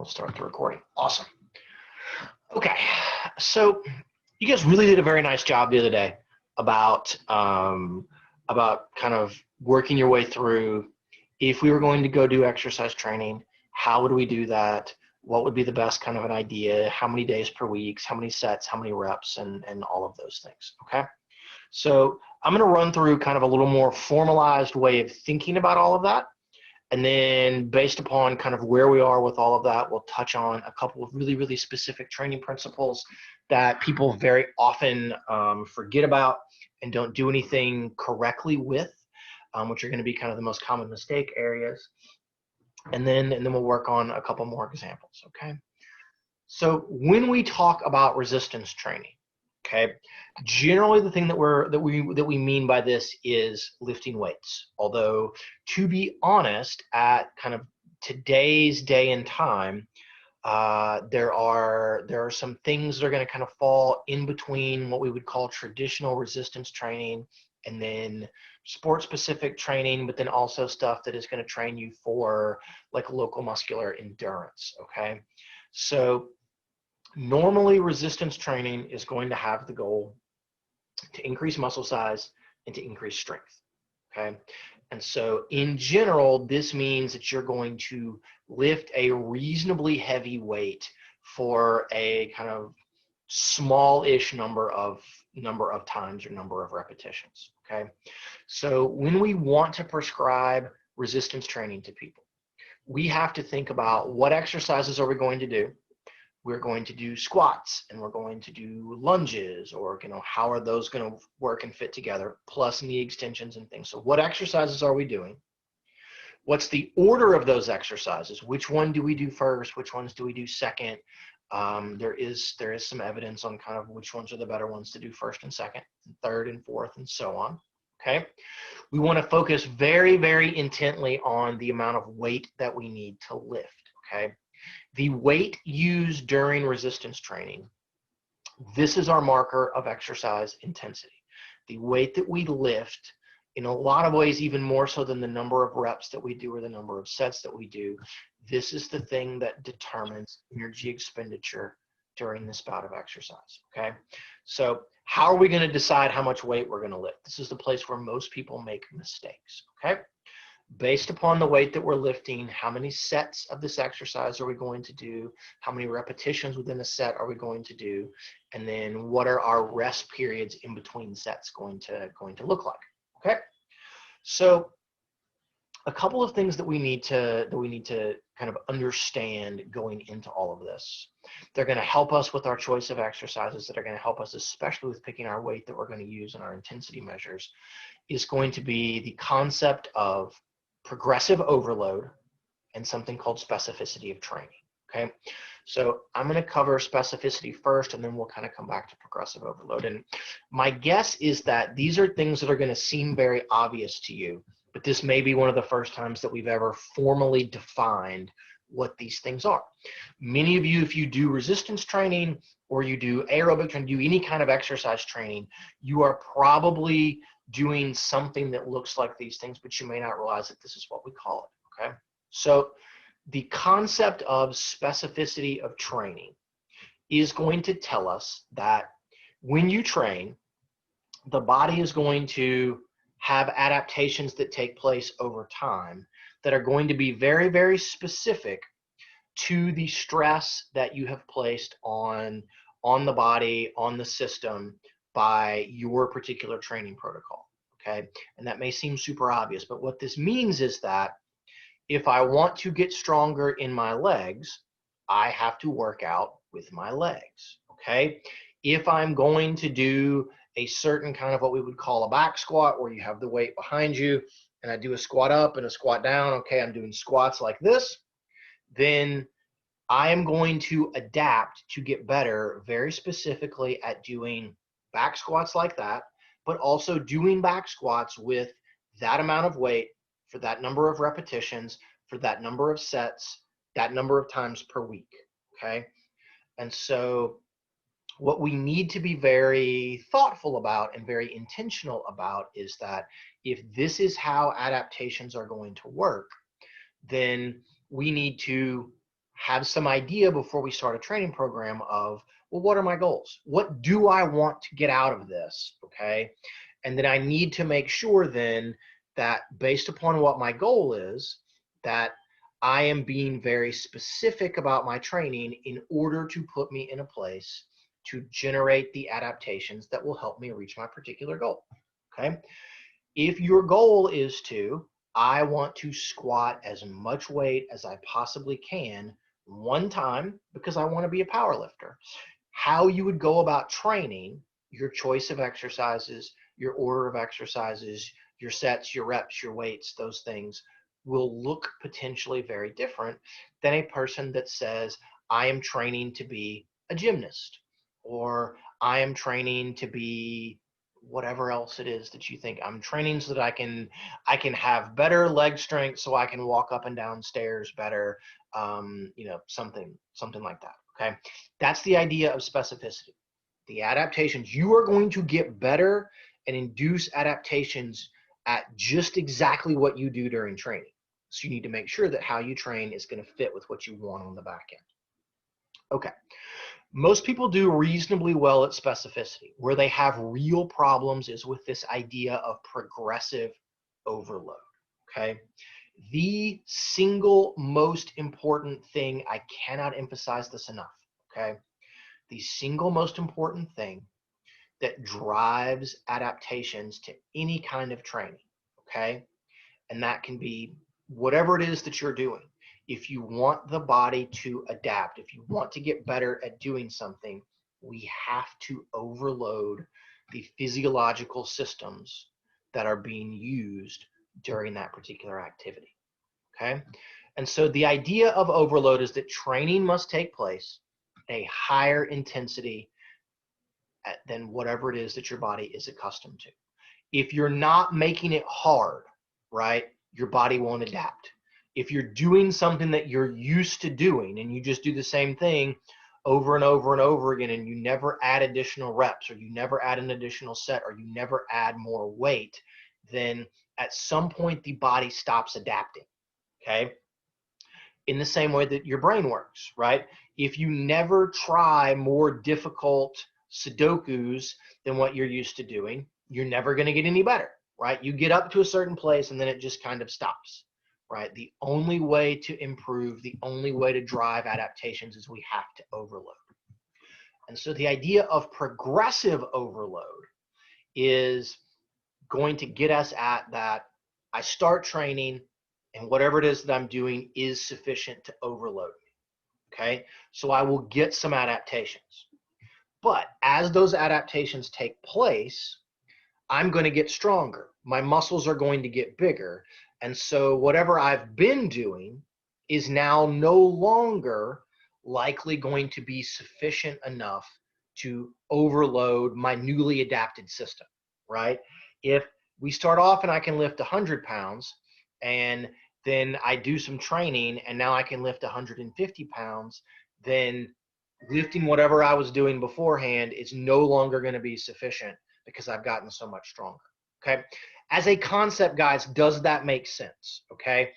we'll start the recording. Awesome. Okay, so you guys really did a very nice job the other day about kind of working your way through if we were going to go do exercise training, how would we do that? What would be the best kind of an idea? How many days per week? How many sets? How many reps? And all of those things, okay? So I'm going to run through kind of a little more formalized way of thinking about all of that. And then based upon kind of where we are with all of that, we'll touch on a couple of really, really specific training principles that people very often forget about and don't do anything correctly with, which are going to be kind of the most common mistake areas. And then we'll work on a couple more examples, okay? So when we talk about resistance training, okay, generally the thing that we mean by this is lifting weights. Although, to be honest, at kind of today's day and time, there are some things that are going to kind of fall in between what we would call traditional resistance training and then sport specific training, but then also stuff that is going to train you for like local muscular endurance, okay? So normally resistance training is going to have the goal to increase muscle size and to increase strength, okay? And so in general, this means that you're going to lift a reasonably heavy weight for a kind of small-ish number of times or number of repetitions, okay? So when we want to prescribe resistance training to people, we have to think about what exercises are we going to do. We're going to do squats and we're going to do lunges, or how are those going to work and fit together, plus knee extensions and things. So what exercises are we doing? What's the order of those exercises? Which one do we do first? Which ones do we do second? There is some evidence on kind of which ones are the better ones to do first and second, and third and fourth, and so on. Okay. We want to focus very, very intently on the amount of weight that we need to lift. Okay. The weight used during resistance training, this is our marker of exercise intensity. The weight that we lift, in a lot of ways, even more so than the number of reps that we do or the number of sets that we do, this is the thing that determines energy expenditure during this bout of exercise, okay? So how are we going to decide how much weight we're going to lift? This is the place where most people make mistakes, okay? Based upon the weight that we're lifting, how many sets of this exercise are we going to do? How many repetitions within a set are we going to do? And then what are our rest periods in between sets going to look like? Okay. So a couple of things that we need to kind of understand going into all of this. They're going to help us with our choice of exercises, that are going to help us, especially with picking our weight that we're going to use in our intensity measures, is going to be the concept of progressive overload and something called specificity of training, okay? So I'm going to cover specificity first, and then we'll kind of come back to progressive overload. And my guess is that these are things that are going to seem very obvious to you, but this may be one of the first times that we've ever formally defined what these things are. Many of you, if you do resistance training or you do aerobic training, do any kind of exercise training, you are probably doing something that looks like these things, but you may not realize that this is what we call it, okay? So the concept of specificity of training is going to tell us that when you train, the body is going to have adaptations that take place over time that are going to be very, very specific to the stress that you have placed on the body, on the system, by your particular training protocol, okay? And that may seem super obvious, but what this means is that if I want to get stronger in my legs, I have to work out with my legs, okay? If I'm going to do a certain kind of what we would call a back squat, where you have the weight behind you, and I do a squat up and a squat down, okay, I'm doing squats like this, then I am going to adapt to get better very specifically at doing back squats like that, but also doing back squats with that amount of weight for that number of repetitions, for that number of sets, that number of times per week, okay? And so what we need to be very thoughtful about and very intentional about is that if this is how adaptations are going to work, then we need to have some idea before we start a training program of, well, what are my goals? What do I want to get out of this? Okay. And then I need to make sure then that based upon what my goal is, that I am being very specific about my training in order to put me in a place to generate the adaptations that will help me reach my particular goal. Okay. If your goal is to, I want to squat as much weight as I possibly can one time because I want to be a power lifter, how you would go about training, your choice of exercises, your order of exercises, your sets, your reps, your weights, those things will look potentially very different than a person that says, I am training to be a gymnast, or I am training to be whatever else it is that you think. I'm training so that I can have better leg strength so I can walk up and down stairs better, something like that. Okay, that's the idea of specificity. The adaptations, you are going to get better and induce adaptations at just exactly what you do during training. So you need to make sure that how you train is going to fit with what you want on the back end. Okay. Most people do reasonably well at specificity. Where they have real problems is with this idea of progressive overload. Okay. The single most important thing, I cannot emphasize this enough. Okay. The single most important thing that drives adaptations to any kind of training. Okay. And that can be whatever it is that you're doing. If you want the body to adapt, if you want to get better at doing something, we have to overload the physiological systems that are being used during that particular activity. Okay? And so the idea of overload is that training must take place at a higher intensity than whatever it is that your body is accustomed to. If you're not making it hard, right, your body won't adapt. If you're doing something that you're used to doing and you just do the same thing over and over and over again and you never add additional reps or you never add an additional set or you never add more weight, then at some point the body stops adapting. Okay? In the same way that your brain works, right? If you never try more difficult Sudokus than what you're used to doing, you're never going to get any better, right? You get up to a certain place and then it just kind of stops, right? The only way to improve, the only way to drive adaptations is we have to overload. And so the idea of progressive overload is going to get us at that I start training and whatever it is that I'm doing is sufficient to overload me. Okay, so I will get some adaptations. But as those adaptations take place, I'm going to get stronger. My muscles are going to get bigger. And so whatever I've been doing is now no longer likely going to be sufficient enough to overload my newly adapted system, right? If we start off and I can lift 100 pounds and then I do some training and now I can lift 150 pounds, then lifting whatever I was doing beforehand is no longer going to be sufficient because I've gotten so much stronger. Okay. As a concept, guys, does that make sense? Okay.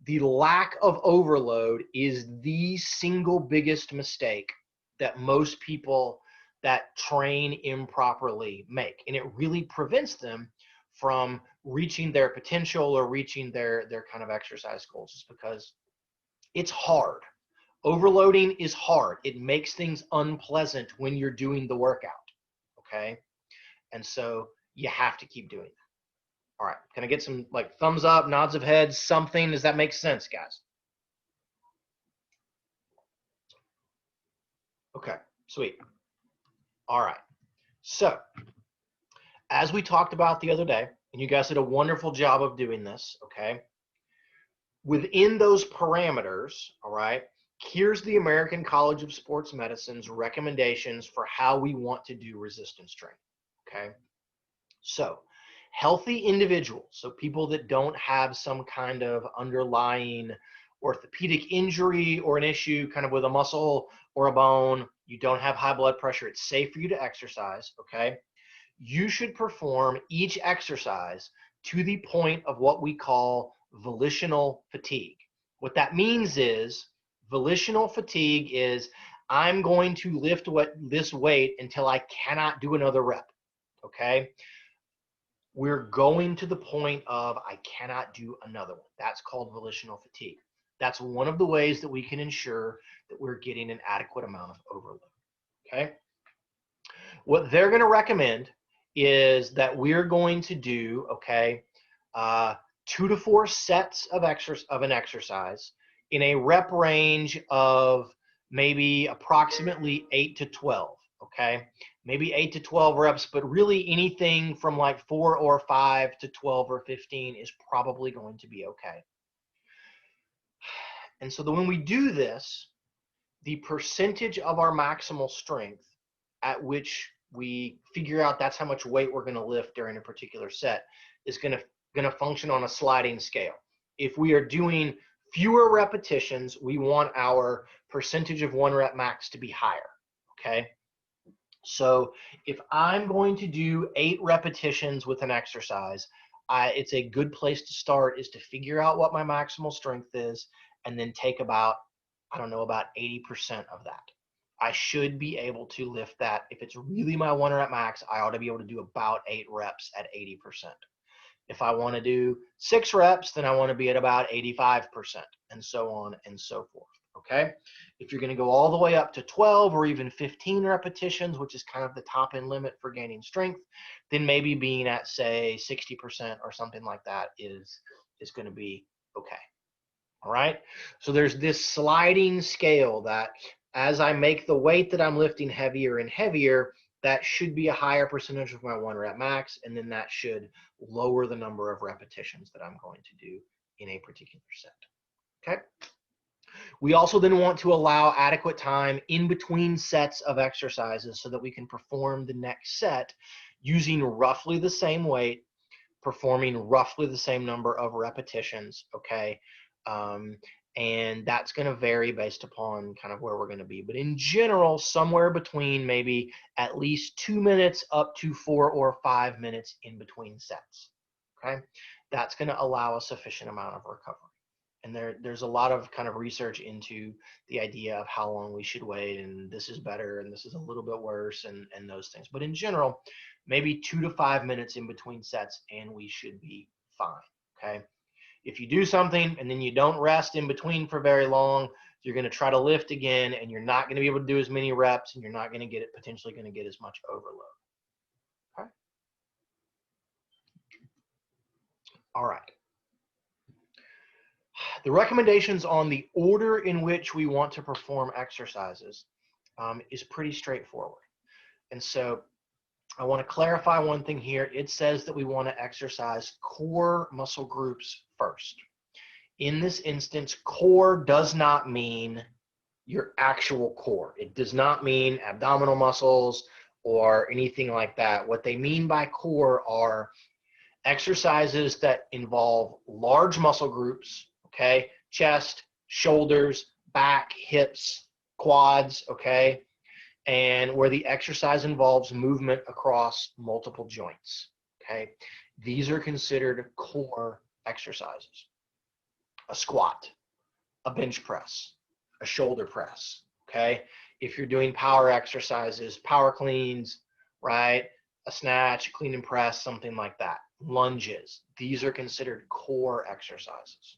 The lack of overload is the single biggest mistake that most people that train improperly make. And it really prevents them from reaching their potential or reaching their kind of exercise goals, is because it's hard. Overloading is hard. It makes things unpleasant when you're doing the workout. Okay. And so you have to keep doing that. All right. Can I get some like thumbs up, nods of heads, something? Does that make sense, guys? Okay. Sweet. All right. So as we talked about the other day, and you guys did a wonderful job of doing this, okay? Within those parameters, all right, here's the American College of Sports Medicine's recommendations for how we want to do resistance training, okay? So healthy individuals, so people that don't have some kind of underlying orthopedic injury or an issue kind of with a muscle or a bone, you don't have high blood pressure, it's safe for you to exercise, okay? You should perform each exercise to the point of what we call volitional fatigue. What that means is Volitional fatigue is I'm going to lift this weight until I cannot do another rep, okay? We're going to the point of I cannot do another one. That's called volitional fatigue. That's one of the ways that we can ensure that we're getting an adequate amount of overload, okay? What they're going to recommend is that we're going to do, okay, 2 to 4 sets of an exercise in a rep range of maybe approximately 8 to 12, okay? Maybe 8 to 12 reps, but really anything from like 4 or 5 to 12 or 15 is probably going to be okay. And so when we do this, the percentage of our maximal strength at which we figure out that's how much weight we're going to lift during a particular set is going to function on a sliding scale. If we are doing fewer repetitions, we want our percentage of 1 rep max to be higher, okay? So if I'm going to do 8 repetitions with an exercise, it's a good place to start is to figure out what my maximal strength is and then take about, I don't know, about 80% of that. I should be able to lift that. If it's really my 1 rep max, I ought to be able to do about 8 reps at 80%. If I want to do 6 reps, then I want to be at about 85%, and so on and so forth, okay? If you're going to go all the way up to 12 or even 15 repetitions, which is kind of the top end limit for gaining strength, then maybe being at, say, 60% or something like that is going to be okay. All right, so there's this sliding scale that as I make the weight that I'm lifting heavier and heavier, that should be a higher percentage of my 1 rep max, and then that should lower the number of repetitions that I'm going to do in a particular set. Okay. We also then want to allow adequate time in between sets of exercises so that we can perform the next set using roughly the same weight, performing roughly the same number of repetitions, okay? And that's going to vary based upon kind of where we're going to be. But in general, somewhere between maybe at least 2 minutes up to 4 or 5 minutes in between sets, okay? That's going to allow a sufficient amount of recovery. And there's a lot of kind of research into the idea of how long we should wait, and this is better and this is a little bit worse, and those things. But in general, maybe 2 to 5 minutes in between sets and we should be fine, okay? If you do something and then you don't rest in between for very long, you're going to try to lift again and you're not going to be able to do as many reps and you're not going to get it, potentially going to get as much overload. Okay. All right. The recommendations on the order in which we want to perform exercises is pretty straightforward. And so I want to clarify one thing here. It says that we want to exercise core muscle groups first. In this instance, core does not mean your actual core. It does not mean abdominal muscles or anything like that. What they mean by core are exercises that involve large muscle groups, okay? Chest, shoulders, back, hips, quads, okay? And where the exercise involves movement across multiple joints, okay? These are considered core exercises. A squat, a bench press, a shoulder press, okay? If you're doing power exercises, power cleans, right? A snatch, clean and press, something like that. Lunges, these are considered core exercises.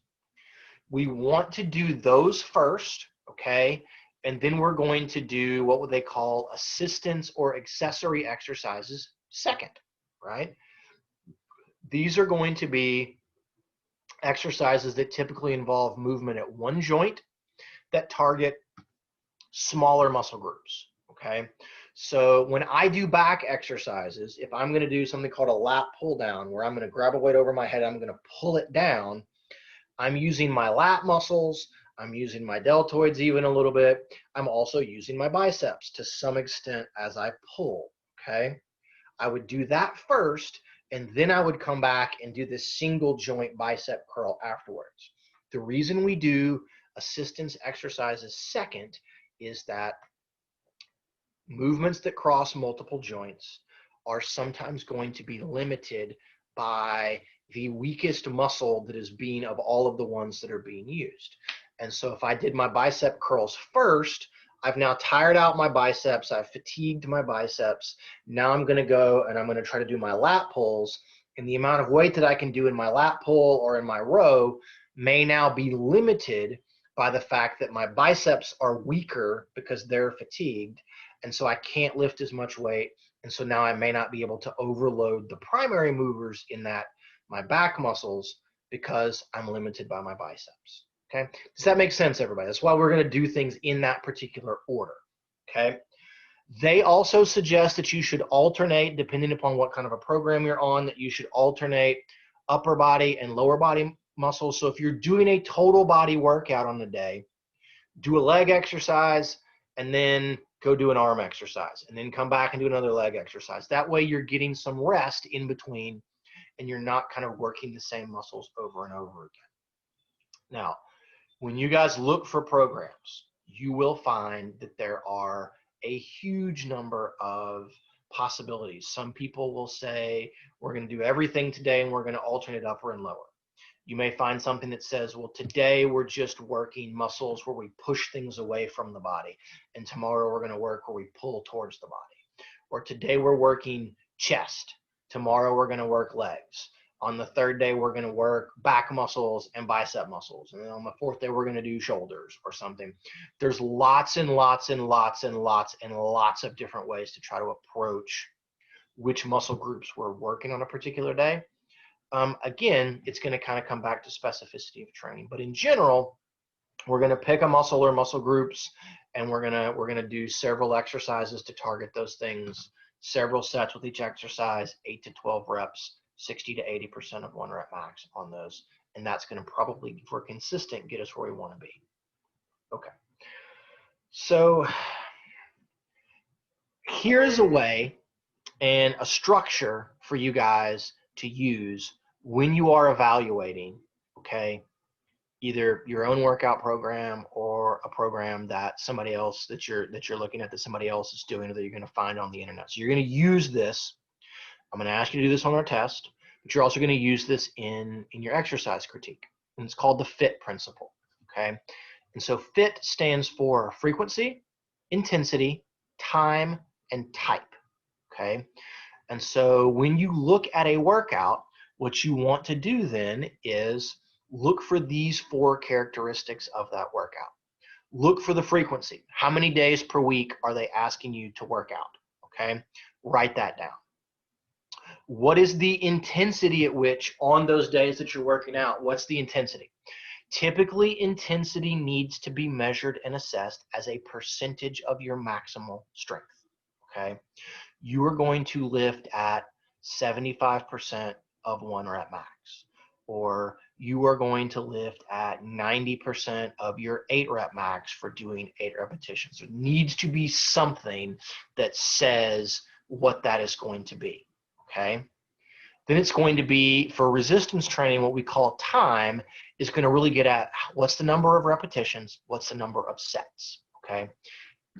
We want to do those first, okay? And then we're going to do what they call assistance or accessory exercises second, right? These are going to be exercises that typically involve movement at one joint that target smaller muscle groups, okay? So when I do back exercises, if I'm going to do something called a lat pull down, where I'm going to grab a weight over my head, I'm going to pull it down, I'm using my lat muscles, I'm using my deltoids even a little bit. I'm also using my biceps to some extent as I pull, okay? I would do that first, and then I would come back and do this single joint bicep curl afterwards. The reason we do assistance exercises second is that movements that cross multiple joints are sometimes going to be limited by the weakest muscle that is being of all of the ones that are being used. And so if I did my bicep curls first, I've now tired out my biceps, I've fatigued my biceps. Now I'm going to go and I'm going to try to do my lat pulls, and the amount of weight that I can do in my lat pull or in my row may now be limited by the fact that my biceps are weaker because they're fatigued, and so I can't lift as much weight, and so now I may not be able to overload the primary movers in that my back muscles because I'm limited by my biceps. Okay, does that make sense, everybody? That's why we're going to do things in that particular order. Okay, they also suggest that you should alternate, depending upon what kind of a program you're on, that you should alternate upper body and lower body muscles. So if you're doing a total body workout on the day, do a leg exercise and then go do an arm exercise and then come back and do another leg exercise. That way you're getting some rest in between and you're not kind of working the same muscles over and over again. Now, when you guys look for programs, you will find that there are a huge number of possibilities. Some people will say, we're going to do everything today and we're going to alternate upper and lower. You may find something that says, well, today we're just working muscles where we push things away from the body, and tomorrow we're going to work where we pull towards the body. Or today we're working chest, tomorrow we're going to work legs. On the third day, we're going to work back muscles and bicep muscles. And then on the fourth day, we're going to do shoulders or something. There's lots and lots and lots and lots and lots of different ways to try to approach which muscle groups we're working on a particular day. Again, it's going to kind of come back to specificity of training. But in general, we're going to pick a muscle or muscle groups, and we're going to do several exercises to target those things, several sets with each exercise, 8 to 12 reps. 60 to 80% of 1 rep max on those. And that's going to probably, if we're consistent, get us where we want to be. Okay. So here's a way and a structure for you guys to use when you are evaluating, okay, either your own workout program or a program that somebody else that you're looking at that somebody else is doing or that you're going to find on the internet. So you're going to use this. I'm going to ask you to do this on our test, but you're also going to use this in your exercise critique. And it's called the FITT principle, okay? And so FITT stands for frequency, intensity, time, and type, okay? And so when you look at a workout, what you want to do then is look for these 4 characteristics of that workout. Look for the frequency. How many days per week are they asking you to work out, okay? Write that down. What is the intensity at which on those days that you're working out, what's the intensity? Typically, intensity needs to be measured and assessed as a percentage of your maximal strength, okay? You are going to lift at 75% of 1 rep max, or you are going to lift at 90% of your 8 rep max for doing 8 repetitions. There needs to be something that says what that is going to be. Okay, then it's going to be, for resistance training, what we call time is going to really get at what's the number of repetitions, what's the number of sets, okay?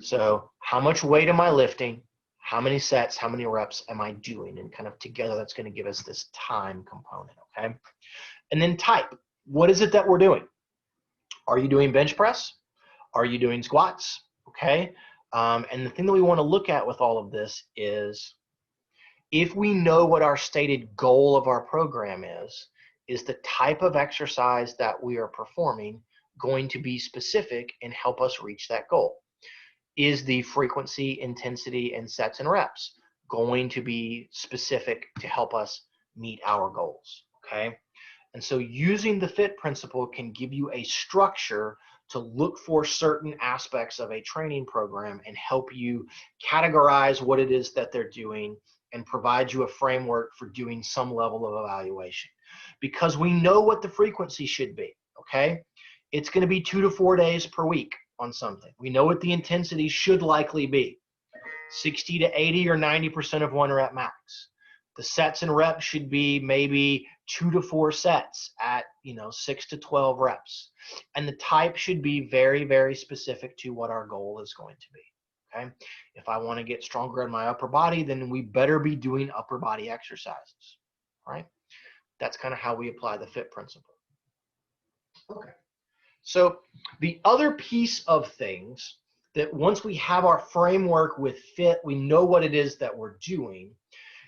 So how much weight am I lifting, how many sets, how many reps am I doing, and kind of together that's going to give us this time component, okay? And then type, what is it that we're doing? Are you doing bench press? Are you doing squats, okay? And the thing that we want to look at with all of this is, if we know what our stated goal of our program is the type of exercise that we are performing going to be specific and help us reach that goal? Is the frequency, intensity, and sets and reps going to be specific to help us meet our goals, okay? And so using the FITT principle can give you a structure to look for certain aspects of a training program and help you categorize what it is that they're doing and provide you a framework for doing some level of evaluation. Because we know what the frequency should be, okay? It's going to be 2 to 4 days per week on something. We know what the intensity should likely be, 60 to 80 or 90% of 1 rep max. The sets and reps should be maybe 2 to 4 sets at 6 to 12 reps. And the type should be very, very specific to what our goal is going to be. Okay? If I want to get stronger in my upper body, then we better be doing upper body exercises. All right? That's kind of how we apply the FITT principle. Okay. So the other piece of things that once we have our framework with FITT, we know what it is that we're doing.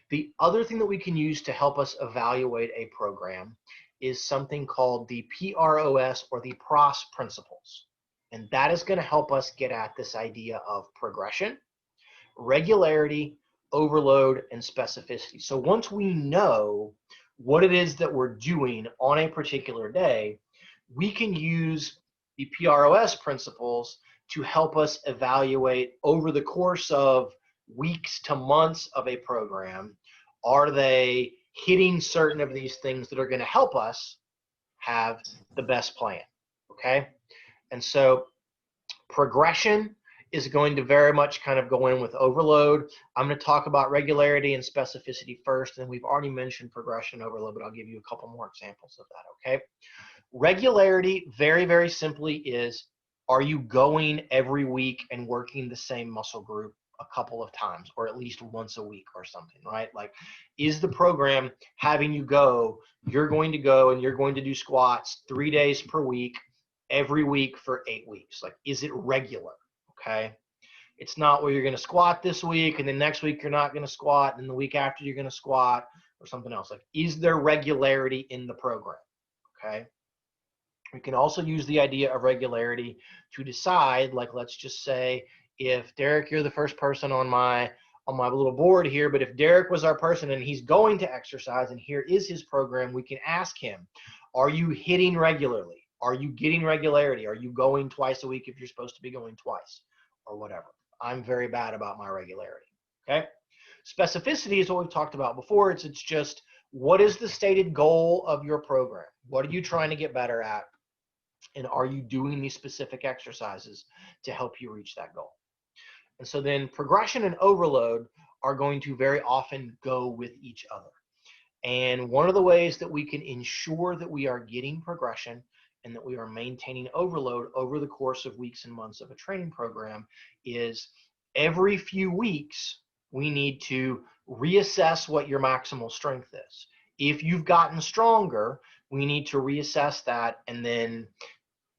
The other thing that we can use to help us evaluate a program is something called the PROS, or the PROS principles. And that is going to help us get at this idea of progression, regularity, overload, and specificity. So once we know what it is that we're doing on a particular day, we can use the PROS principles to help us evaluate over the course of weeks to months of a program, are they hitting certain of these things that are going to help us have the best plan, okay? And so progression is going to very much kind of go in with overload. I'm going to talk about regularity and specificity first, and we've already mentioned progression and overload, but I'll give you a couple more examples of that, okay? Regularity, very, very simply, is, are you going every week and working the same muscle group a couple of times, or at least once a week or something, right? Like, is the program having you go, you're going to go and you're going to do squats 3 days per week, every week for 8 weeks? Like, is it regular? Okay. It's not where you're going to squat this week and then next week you're not going to squat and the week after you're going to squat or something else. Like, is there regularity in the program? Okay. We can also use the idea of regularity to decide, like, let's just say, if Derek, you're the first person on my little board here, but if Derek was our person and he's going to exercise and here is his program, we can ask him, are you hitting regularly? Are you getting regularity? Are you going twice a week if you're supposed to be going twice, or whatever? I'm very bad about my regularity, okay? Specificity is what we've talked about before. It's just, what is the stated goal of your program? What are you trying to get better at? And are you doing these specific exercises to help you reach that goal? And so then progression and overload are going to very often go with each other. And one of the ways that we can ensure that we are getting progression and that we are maintaining overload over the course of weeks and months of a training program is, every few weeks, we need to reassess what your maximal strength is. If you've gotten stronger, we need to reassess that and then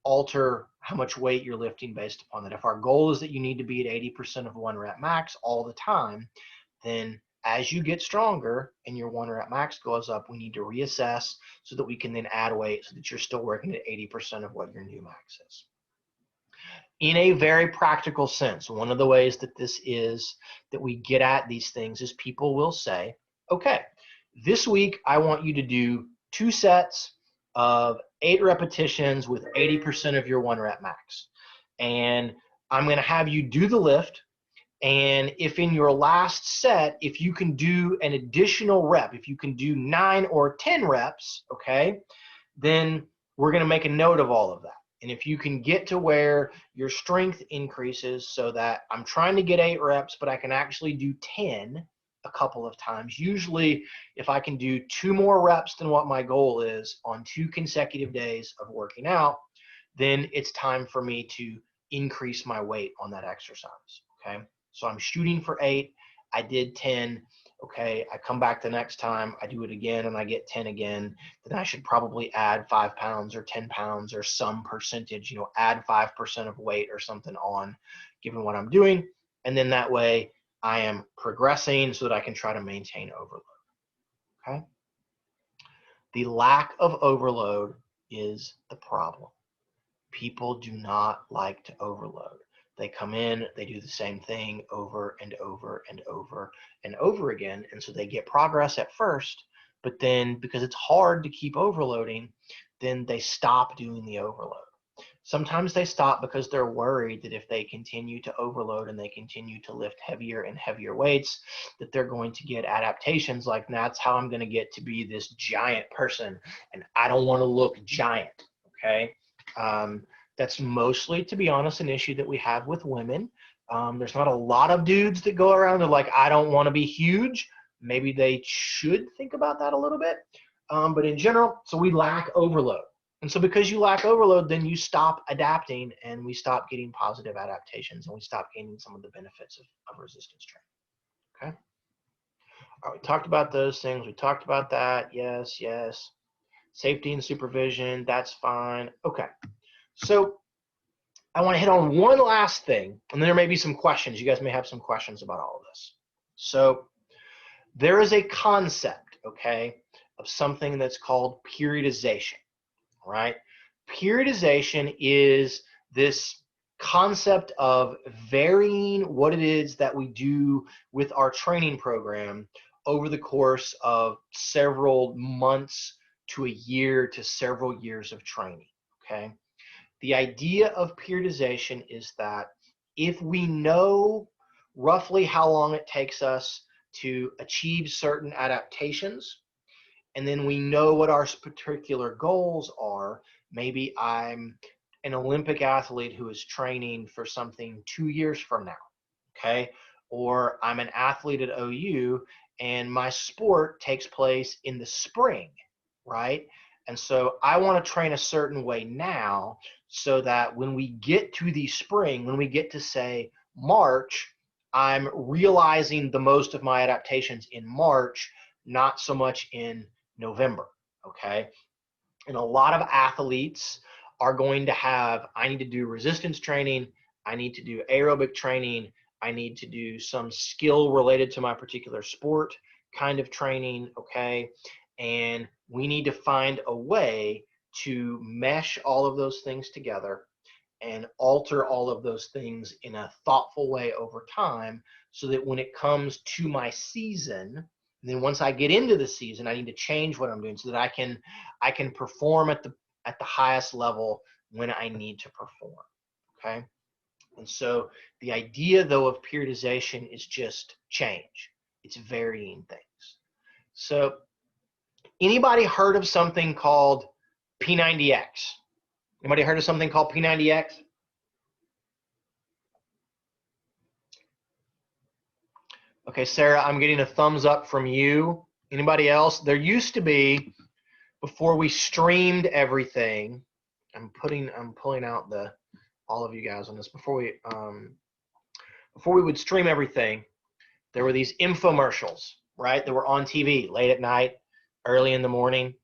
alter how much weight you're lifting based upon that. If our goal is that you need to be at 80% of 1 rep max all the time, then as you get stronger and your 1 rep max goes up, we need to reassess so that we can then add weight so that you're still working at 80% of what your new max is. In a very practical sense, one of the ways that this is that we get at these things is people will say, okay, this week I want you to do 2 sets of 8 repetitions with 80% of your 1 rep max. And I'm going to have you do the lift. And if in your last set, if you can do an additional rep, if you can do 9 or 10 reps, okay, then we're going to make a note of all of that. And if you can get to where your strength increases so that I'm trying to get 8 reps, but I can actually do 10 a couple of times. Usually, if I can do 2 more reps than what my goal is on 2 consecutive days of working out, then it's time for me to increase my weight on that exercise, okay? So I'm shooting for 8, I did 10, okay, I come back the next time, I do it again and I get 10 again, then I should probably add 5 pounds or 10 pounds or some percentage, add 5% of weight or something on, given what I'm doing, and then that way I am progressing so that I can try to maintain overload, okay? The lack of overload is the problem. People do not like to overload. They come in, they do the same thing over and over and over and over again, and so they get progress at first, but then because it's hard to keep overloading, then they stop doing the overload. Sometimes they stop because they're worried that if they continue to overload and they continue to lift heavier and heavier weights, that they're going to get adaptations like, that's how I'm going to get to be this giant person, and I don't want to look giant, okay? That's mostly, to be honest, an issue that we have with women. There's not a lot of dudes that go around and like, I don't want to be huge. Maybe they should think about that a little bit. But in general, so we lack overload. And so because you lack overload, then you stop adapting and we stop getting positive adaptations and we stop gaining some of the benefits of resistance training, okay? All right, we talked about those things. We talked about that. Yes, yes. Safety and supervision, that's fine. Okay. So I want to hit on one last thing, and then there may be some questions. You guys may have some questions about all of this. So there is a concept, okay, of something that's called periodization, right? Periodization is this concept of varying what it is that we do with our training program over the course of several months to a year to several years of training, okay? The idea of periodization is that if we know roughly how long it takes us to achieve certain adaptations, and then we know what our particular goals are. Maybe I'm an Olympic athlete who is training for something 2 years from now, okay? Or I'm an athlete at OU and my sport takes place in the spring, right? And so I want to train a certain way now so that when we get to the spring, when we get to say March, I'm realizing the most of my adaptations in March, not so much in November, okay? And a lot of athletes are going to have, I need to do resistance training, I need to do aerobic training, I need to do some skill related to my particular sport kind of training, okay? And we need to find a way to mesh all of those things together and alter all of those things in a thoughtful way over time so that when it comes to my season, and then once I get into the season, I need to change what I'm doing so that I can perform at the highest level when I need to perform. Okay. And so the idea though of periodization is just change. It's varying things. So anybody heard of something called P90X? Anybody heard of something called P90X? Okay, Sarah, I'm getting a thumbs up from you. Anybody else? There used to be, before we streamed everything, I'm pulling out all of you guys on this. Before we would stream everything, there were these infomercials, right? That were on TV late at night, early in the morning.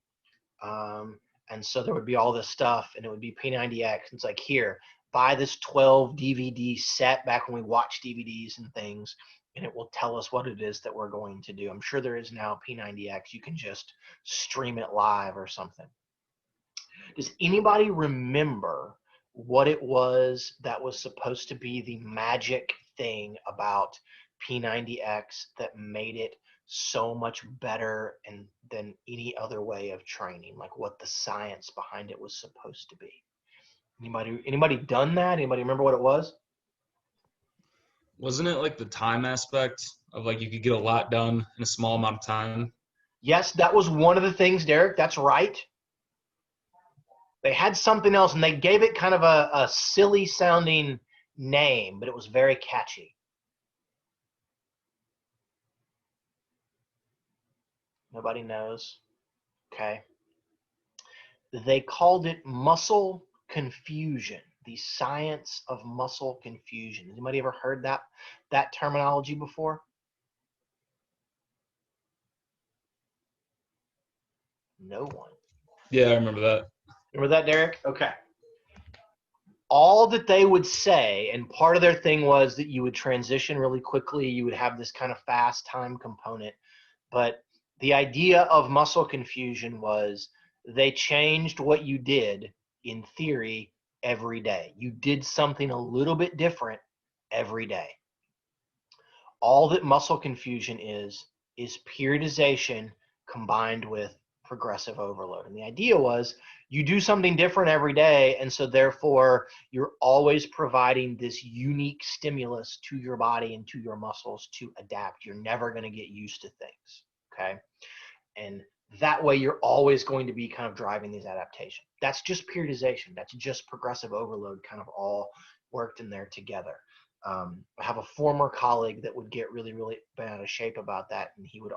And so there would be all this stuff, and it would be P90X. It's like, here, buy this 12 DVD set back when we watched DVDs and things, and it will tell us what it is that we're going to do. I'm sure there is now P90X. You can just stream it live or something. Does anybody remember what it was that was supposed to be the magic thing about P90X that made it so much better than any other way of training, like what the science behind it was supposed to be? Anybody done that? Anybody remember what it was? Wasn't it like the time aspect of like you could get a lot done in a small amount of time? Yes, that was one of the things, Derek. That's right. They had something else, and they gave it kind of a silly sounding name, but it was very catchy. Nobody knows. Okay. They called it muscle confusion, the science of muscle confusion. Anybody ever heard that terminology before? No one. Yeah, I remember that. Remember that, Derek? Okay. All that they would say, and part of their thing was that you would transition really quickly, you would have this kind of fast time component, but the idea of muscle confusion was they changed what you did in theory every day. You did something a little bit different every day. All that muscle confusion is periodization combined with progressive overload. And the idea was you do something different every day, and so therefore you're always providing this unique stimulus to your body and to your muscles to adapt. You're never going to get used to things, okay? And that way you're always going to be kind of driving these adaptations. That's just periodization. That's just progressive overload kind of all worked in there together. I have a former colleague that would get really, really bent out of shape about that, and he would,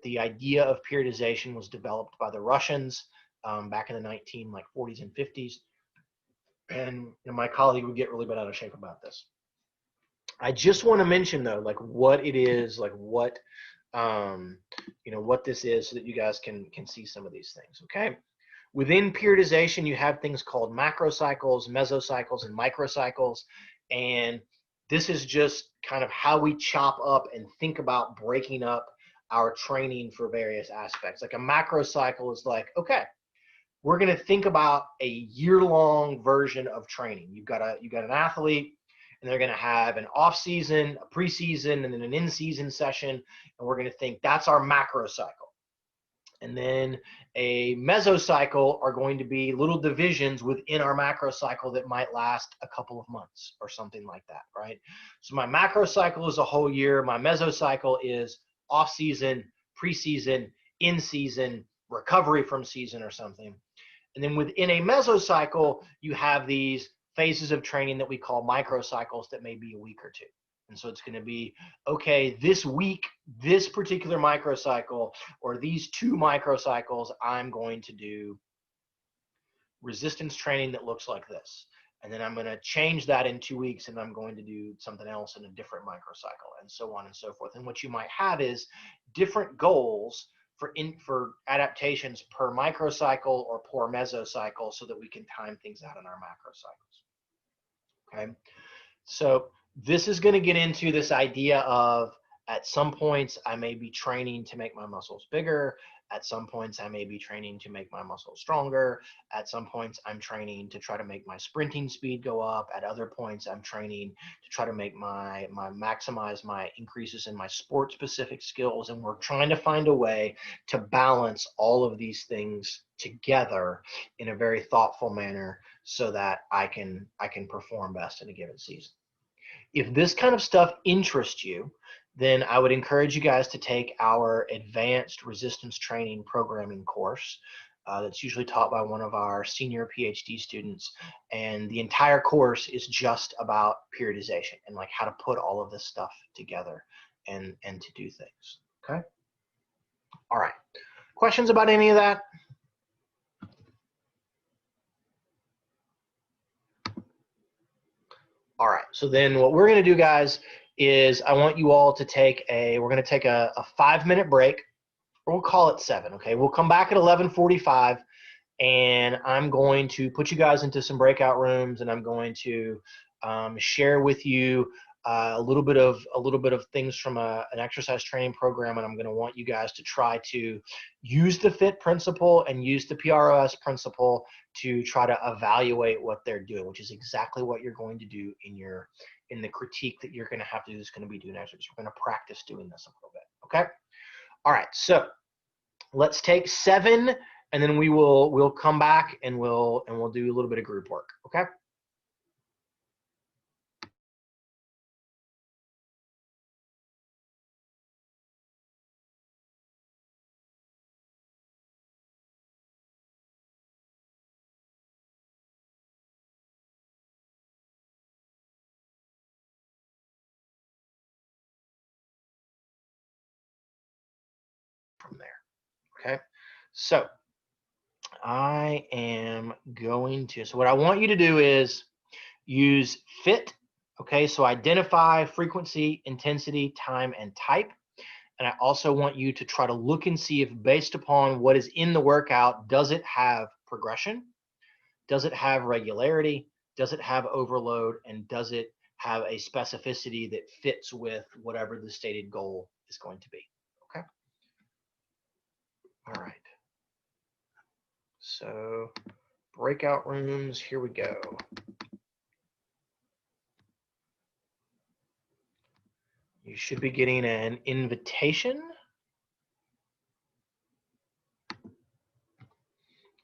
the idea of periodization was developed by the Russians back in the 40s and 50s, and my colleague would get really bent out of shape about this. I just want to mention though, like what it is, like what what this is, so that you guys can see some of these things. Okay, Within periodization, you have things called macrocycles, mesocycles, and microcycles. And this is just kind of how we chop up and think about breaking up our training for various aspects. Like a macrocycle is like, okay, we're going to think about a year-long version of training. You've got an athlete, and they're going to have an off-season, a preseason, and then an in-season session, and we're going to think that's our macrocycle. And then a mesocycle are going to be little divisions within our macrocycle that might last a couple of months or something like that, right? So my macrocycle is a whole year. My mesocycle is off-season, preseason, in-season, recovery from season or something. And then within a mesocycle, you have these phases of training that we call microcycles that may be a week or two. And so it's going to be, okay, this week, this particular microcycle, or these 2 microcycles, I'm going to do resistance training that looks like this. And then I'm going to change that in 2 weeks, and I'm going to do something else in a different microcycle, and so on and so forth. And what you might have is different goals for adaptations per microcycle or per mesocycle so that we can time things out in our macrocycles. Okay, so this is going to get into this idea of, at some points I may be training to make my muscles bigger. At some points I may be training to make my muscles stronger. At some points I'm training to try to make my sprinting speed go up. At other points I'm training to try to make my maximize my increases in my sport specific skills. And we're trying to find a way to balance all of these things together in a very thoughtful manner so that I can perform best in a given season. If this kind of stuff interests you, then I would encourage you guys to take our advanced resistance training programming course that's usually taught by one of our senior PhD students. And the entire course is just about periodization and like how to put all of this stuff together and to do things. Okay. All right. Questions about any of that? All right, so then what we're gonna do, guys, is I want you all to we're gonna take a 5-minute break, or we'll call it 7, okay? We'll come back at 11:45, and I'm going to put you guys into some breakout rooms, and I'm going to share with you a little bit of things from an exercise training program, and I'm going to want you guys to try to use the FITT principle and use the PROS principle to try to evaluate what they're doing, which is exactly what you're going to do in the critique that you're going to have to do. Is going to be doing exercise. We're going to practice doing this a little bit. Okay. All right. So let's take 7, and then we'll come back and we'll do a little bit of group work. Okay. From there. Okay. So I am going to, so what I want you to do is use FITT. Okay, so identify frequency, intensity, time, and type. And I also want you to try to look and see if, based upon what is in the workout, does it have progression? Does it have regularity? Does it have overload? And does it have a specificity that fits with whatever the stated goal is going to be? Okay. All right. So breakout rooms, here we go. You should be getting an invitation.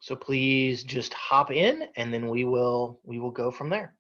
So please just hop in, and then we will go from there.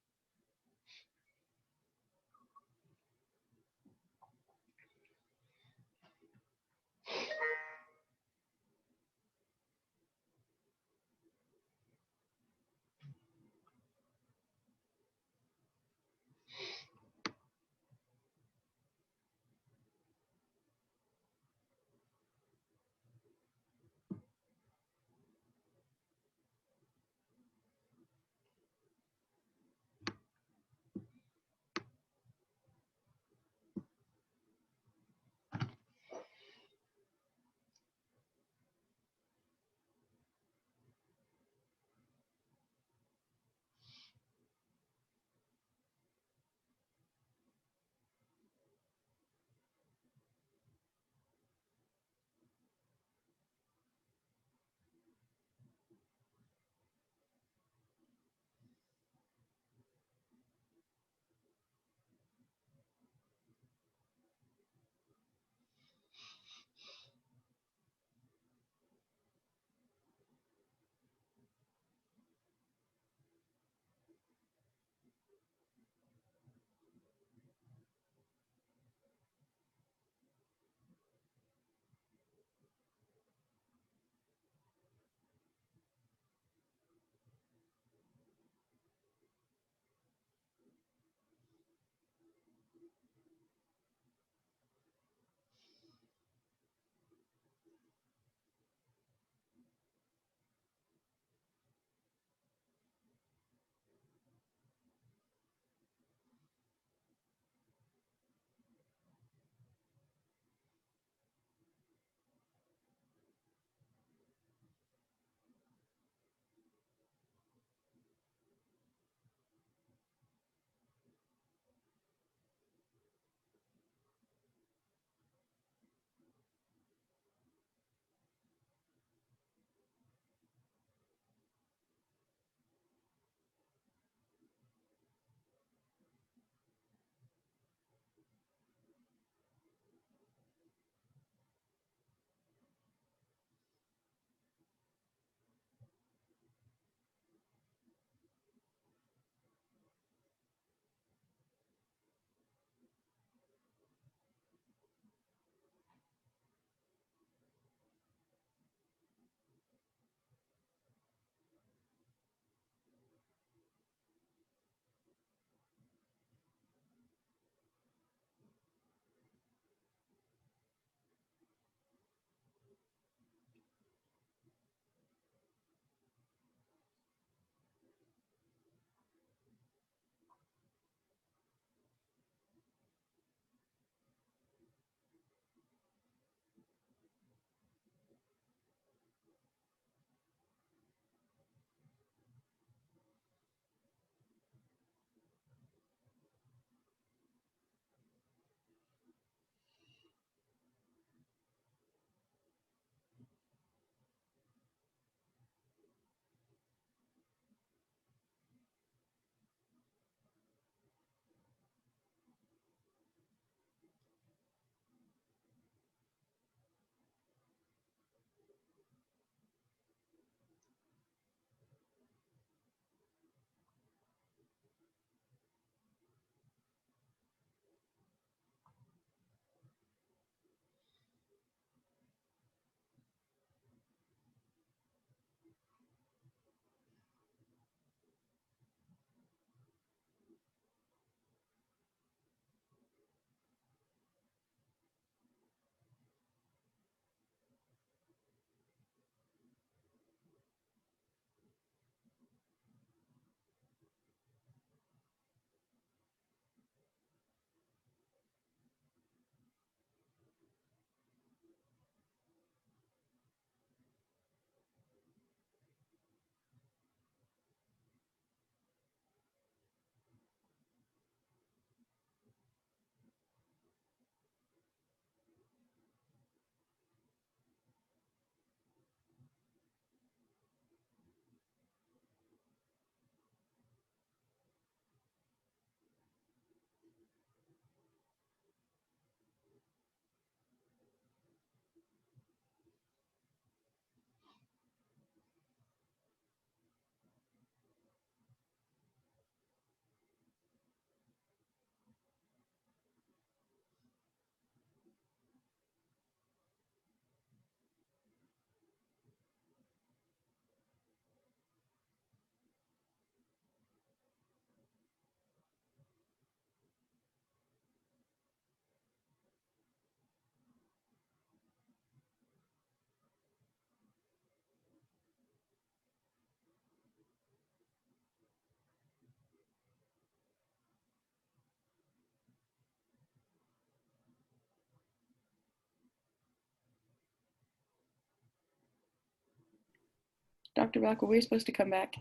Dr. Black, were we supposed to come back?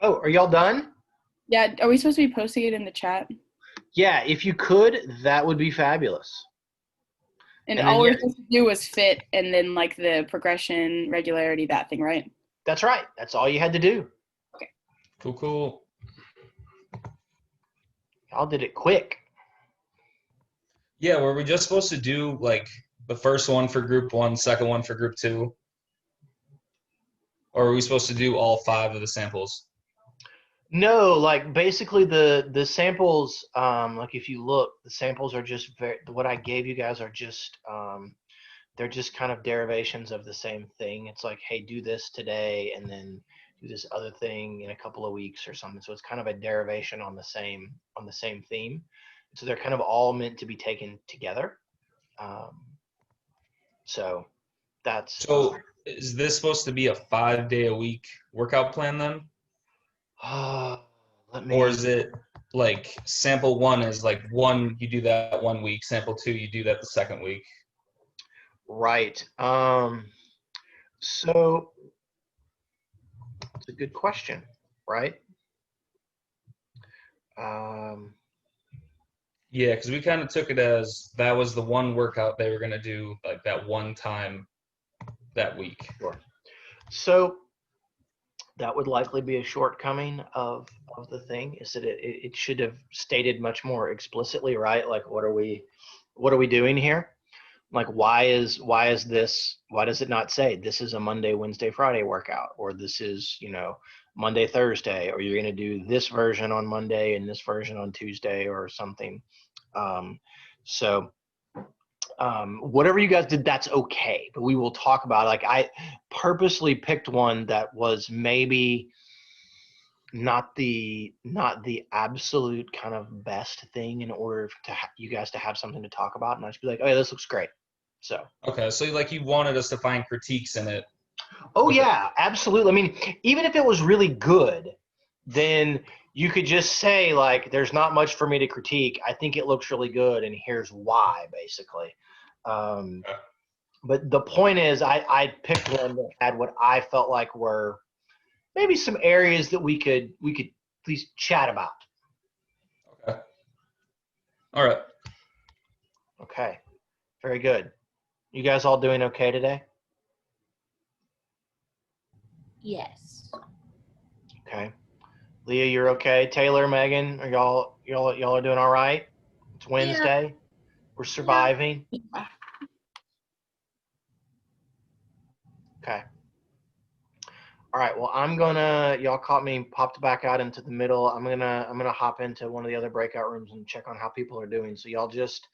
Oh, are y'all done? Yeah, are we supposed to be posting it in the chat? Yeah, if you could, that would be fabulous. And And all then, we're yeah, supposed to do was fit and then like the progression, regularity, that thing, right? that's right. That's all you had to do. Cool. Y'all did it quick. Yeah, were we just supposed to do like the first one for group 1, second one for group 2? Or are we supposed to do all 5 of the samples? No, like basically the samples, like if you look, the samples are just what I gave you guys are just they're just kind of derivations of the same thing. It's like, hey, do this today and then do this other thing in a couple of weeks or something. So it's kind of a derivation on the same theme. So they're kind of all meant to be taken together. So that's So is this supposed to be a 5-day-a-week workout plan then? Or is it like sample 1 is like 1, you do that 1 week, sample 2, you do that the second week? Right. So it's a good question, right? Yeah, because we kind of took it as that was the one workout they were going to do like that one time that week. Sure. So that would likely be a shortcoming of the thing, is that it should have stated much more explicitly, right? Like, what are we doing here? Like, why does it not say this is a Monday, Wednesday, Friday workout, or this is, Monday, Thursday, or you're going to do this version on Monday and this version on Tuesday or something. Whatever you guys did, that's okay, but we will talk about it. Like, I purposely picked one that was maybe not the absolute kind of best thing in order to you guys to have something to talk about, and I just be like, oh yeah, this looks great. So Okay, so like you wanted us to find critiques in it. oh yeah, absolutely. I mean, even if it was really good, then you could just say, like, there's not much for me to critique. I think it looks really good, and here's why, basically. But the point is, I picked one that had what I felt like were maybe some areas that we could at least chat about. Okay. All right. Okay. Very good. You guys all doing okay today? Yes. Okay. Leah, you're okay. Taylor, Megan, are y'all are doing all right? It's Wednesday. Yeah. We're surviving. Yeah. Okay. All right. Well, y'all caught me popped back out into the middle. I'm gonna hop into one of the other breakout rooms and check on how people are doing. So y'all just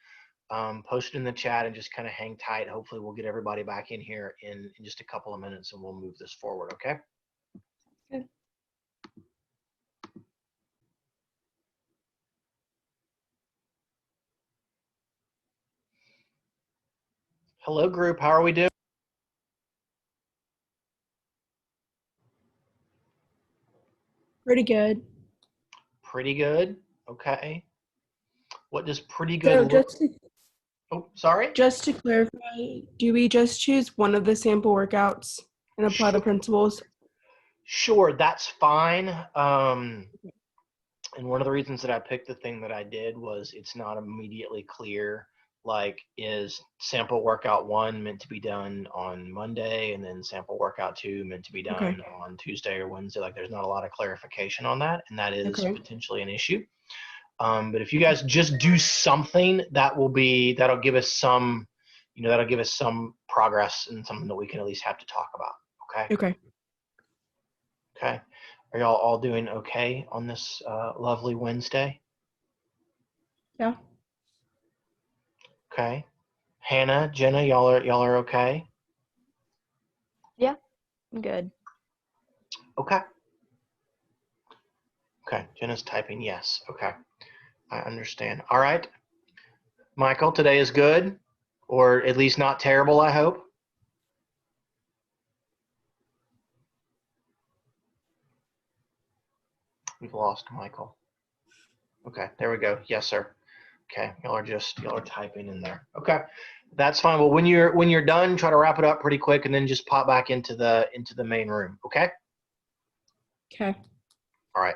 post it in the chat and just kind of hang tight. Hopefully we'll get everybody back in here in just a couple of minutes and we'll move this forward. Okay. Good. Hello, group. How are we doing? Pretty good. Pretty good. Okay. What does pretty good look? Oh, sorry. Just to clarify, do we just choose one of the sample workouts and apply the principles? Sure, that's fine. And one of the reasons that I picked the thing that I did was it's not immediately clear, like, is sample workout 1 meant to be done on Monday and then sample workout 2 meant to be done on Tuesday or Wednesday? Like, there's not a lot of clarification on that, and that is potentially an issue. But if you guys just do something, that'll give us some, that'll give us some progress and something that we can at least have to talk about. Okay. Okay. Are y'all all doing okay on this lovely Wednesday? Yeah. Okay. Hannah, Jenna, y'all are okay? Yeah, I'm good. Okay. Okay. Jenna's typing yes. Okay. I understand. All right. Michael, today is good, or at least not terrible, I hope. We've lost Michael. Okay, there we go. Yes, sir. Okay, y'all are typing in there. Okay, that's fine. Well, when you're done, try to wrap it up pretty quick, and then just pop back into the main room. Okay. Okay. All right.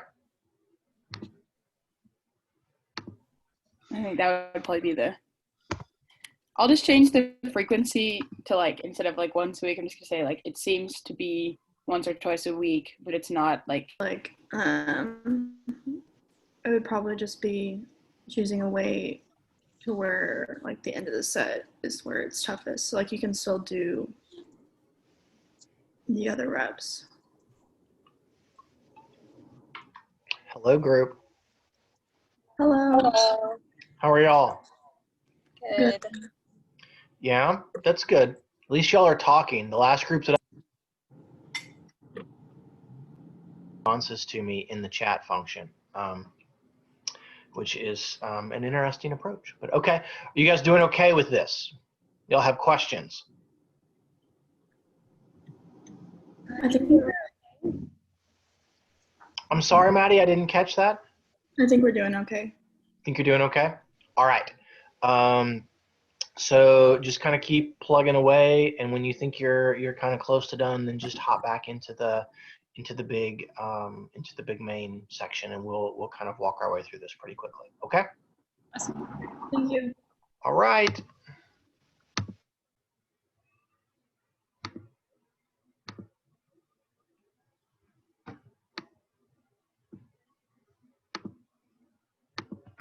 I think that would probably be I'll just change the frequency to like, instead of like once a week, I'm just gonna say like, it seems to be once or twice a week, but it's not like. Like, it would probably just be choosing a way to where like the end of the set is where it's toughest. So like you can still do the other reps. Hello, group. Hello. How are y'all? Good. Yeah, that's good. At least y'all are talking. The last group that responses to me in the chat function, which is an interesting approach. But okay, are you guys doing okay with this? Y'all have questions? I think I'm sorry, Maddie, I didn't catch that. we're doing okay. Think you're doing okay? All right. So just kind of keep plugging away, and when you think you're kind of close to done, then just hop back into the big main section, and we'll kind of walk our way through this pretty quickly. Okay? Thank you. All right.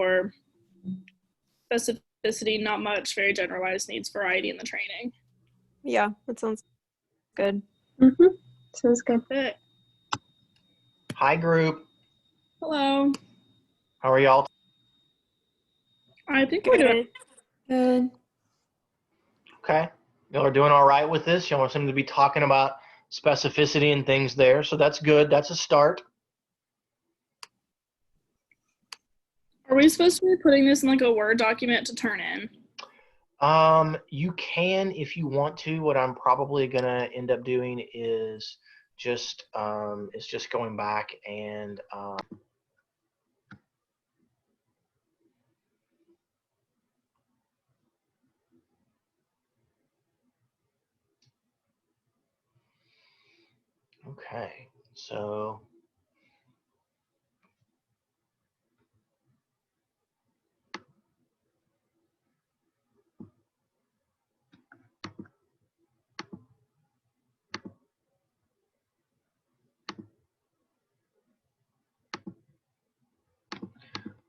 Or specificity, not much, very generalized, needs variety in the training. Yeah, that sounds good. Sounds good. But, Hi, group. hello. How are y'all? I think we're doing Good. Okay. Y'all are doing all right with this. Y'all seem to be talking about specificity and things there, so that's good. That's a start. Are we supposed to be putting this in like a Word document to turn in? You can if you want to. What I'm probably gonna end up doing is just going back and okay. So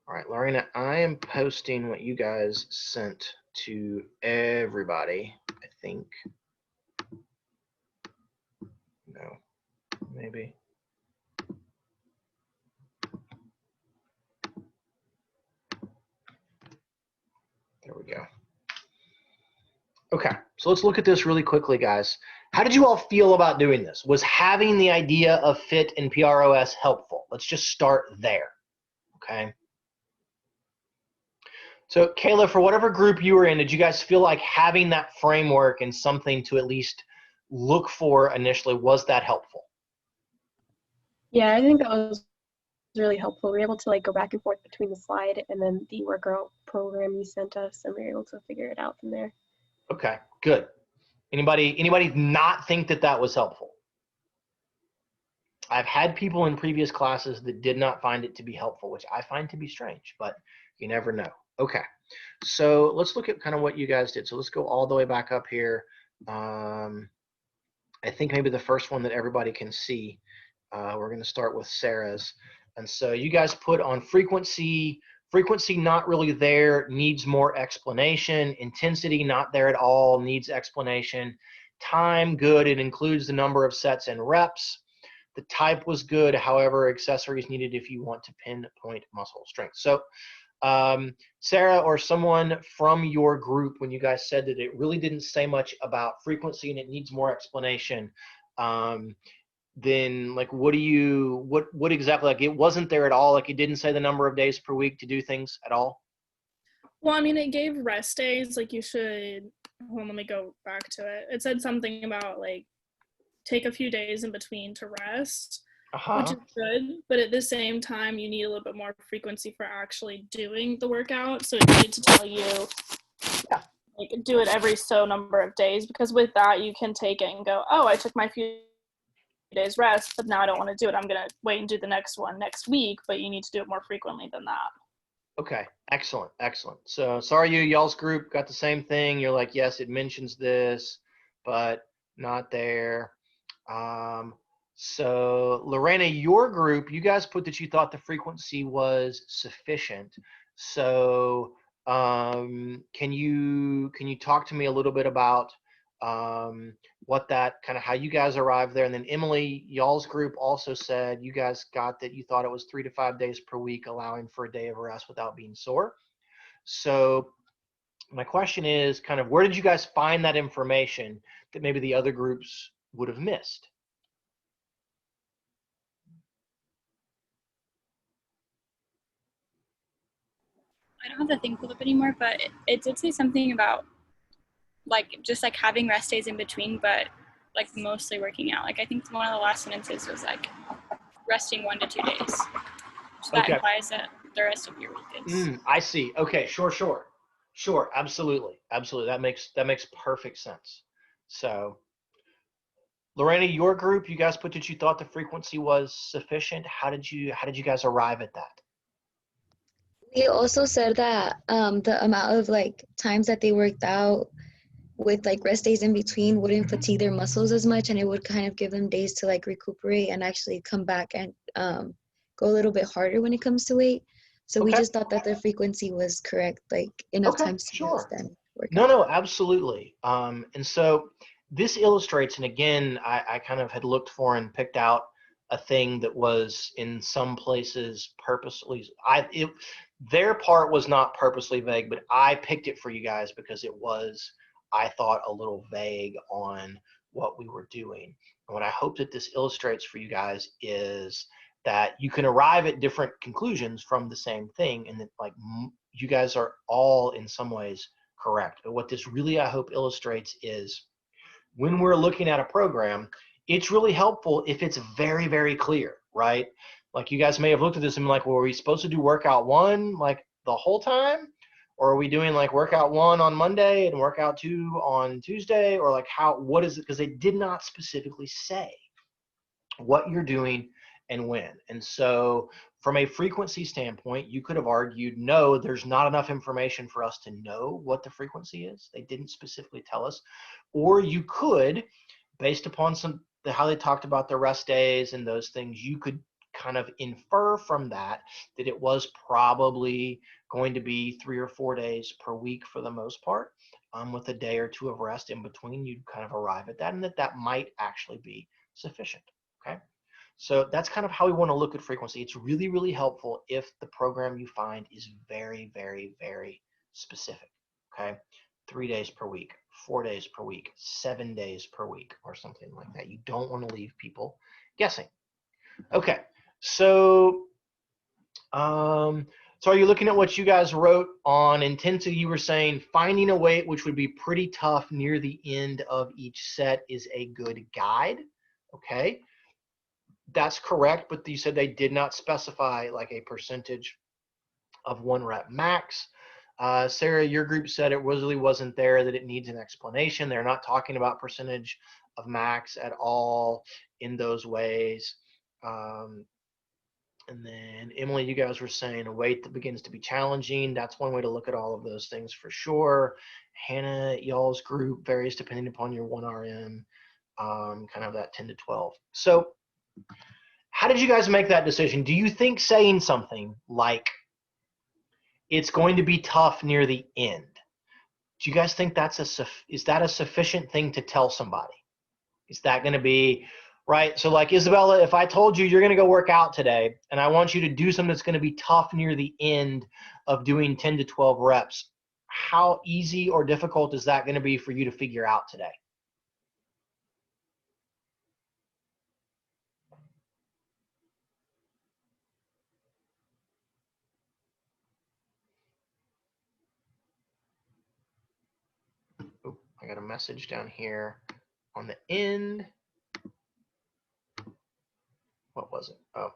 all right, Lorena, I am posting what you guys sent to everybody, I think. No, maybe. There we go. Okay, so let's look at this really quickly, guys. How did you all feel about doing this? Was having the idea of FITT and PROS helpful? Let's just start there, okay? So Kayla, for whatever group you were in, did you guys feel like having that framework and something to at least look for initially, was that helpful? Yeah, I think that was really helpful. We were able to like go back and forth between the slide and then the workout program you sent us, and we were able to figure it out from there. Okay, good. Anybody not think that that was helpful? I've had people in previous classes that did not find it to be helpful, which I find to be strange, but you never know. Okay, so let's look at kind of what you guys did. So let's go all the way back up here. I think maybe the first one that everybody can see, we're going to start with Sarah's. And so you guys put on frequency not really there, needs more explanation. Intensity not there at all, needs explanation. Time, good, it includes the number of sets and reps. The type was good, however, accessories needed if you want to pinpoint muscle strength. So Sarah or someone from your group, when you guys said that it really didn't say much about frequency and it needs more explanation, then like what exactly, like it wasn't there at all, like it didn't say the number of days per week to do things at all? Well, I mean, it gave rest days, like you should, hold on, let me go back to it. It said something about like take a few days in between to rest. which Uh-huh. is good. But at the same time, you need a little bit more frequency for actually doing the workout. So it needs to tell you, Yeah. like, do it every so number of days, because with that, you can take it and go, oh, I took my few days rest, but now I don't want to do it. I'm going to wait and do the next one next week, but you need to do it more frequently than that. Okay, excellent, excellent. So sorry y'all's group got the same thing. You're like, yes, it mentions this, but not there. So Lorena, your group, you guys put that you thought the frequency was sufficient. So can you talk to me a little bit about what that kind of how you guys arrived there? And then Emily, y'all's group also said you guys got that you thought it was 3 to 5 days per week, allowing for a day of rest without being sore. So my question is kind of where did you guys find that information that maybe the other groups would have missed? I don't have the thing pulled up anymore, but it did say something about like just like having rest days in between, but like mostly working out. Like I think one of the last sentences was like resting 1 to 2 days. So that Okay. implies that the rest of your week is. I see. Okay, sure, absolutely. That makes perfect sense. So Lorena, your group, you guys put that you thought the frequency was sufficient. How did you guys arrive at that? We also said that the amount of like times that they worked out with like rest days in between wouldn't fatigue their muscles as much, and it would kind of give them days to like recuperate and actually come back and go a little bit harder when it comes to weight. So we Okay. just thought that the frequency was correct, like enough Okay, times to sure. rest and work No, out. no, absolutely. And so this illustrates, and again, I kind of had looked for and picked out a thing that was in some places purposely. Their part was not purposely vague, but I picked it for you guys because it was, I thought, a little vague on what we were doing. And what I hope that this illustrates for you guys is that you can arrive at different conclusions from the same thing, and that like you guys are all in some ways correct. But what this really, I hope, illustrates is when we're looking at a program, it's really helpful if it's very, very clear, right? Like you guys may have looked at this and been like, well, are we supposed to do workout 1 like the whole time? Or are we doing like workout 1 on Monday and workout 2 on Tuesday? Or like what is it? Because they did not specifically say what you're doing and when. And so from a frequency standpoint, you could have argued, no, there's not enough information for us to know what the frequency is. They didn't specifically tell us. Or you could, based upon how they talked about the rest days and those things, you could kind of infer from that it was probably going to be 3 or 4 days per week for the most part, with a day or 2 of rest in between. You'd kind of arrive at that, and that might actually be sufficient. Okay, so that's kind of how we want to look at frequency. It's really, really helpful if the program you find is very, very, very specific. Okay, 3 days per week, 4 days per week, 7 days per week, or something like that. You don't want to leave people guessing. Okay, so so are you looking at what you guys wrote on intensity? You were saying finding a weight which would be pretty tough near the end of each set is a good guide. Okay, that's correct, but you said they did not specify like a percentage of 1 rep max. Sarah, your group said it really wasn't there, that it needs an explanation. They're not talking about percentage of max at all in those ways. And then Emily, you guys were saying a weight that begins to be challenging. That's one way to look at all of those things for sure. Hannah, y'all's group varies depending upon your 1RM, kind of that 10 to 12. So how did you guys make that decision? Do you think saying something like it's going to be tough near the end, do you guys think is that a sufficient thing to tell somebody? Is that going to be right? So like Isabella, if I told you you're going to go work out today and I want you to do something that's going to be tough near the end of doing 10 to 12 reps, how easy or difficult is that going to be for you to figure out today? Oh, I got a message down here on the end. what was it? Oh,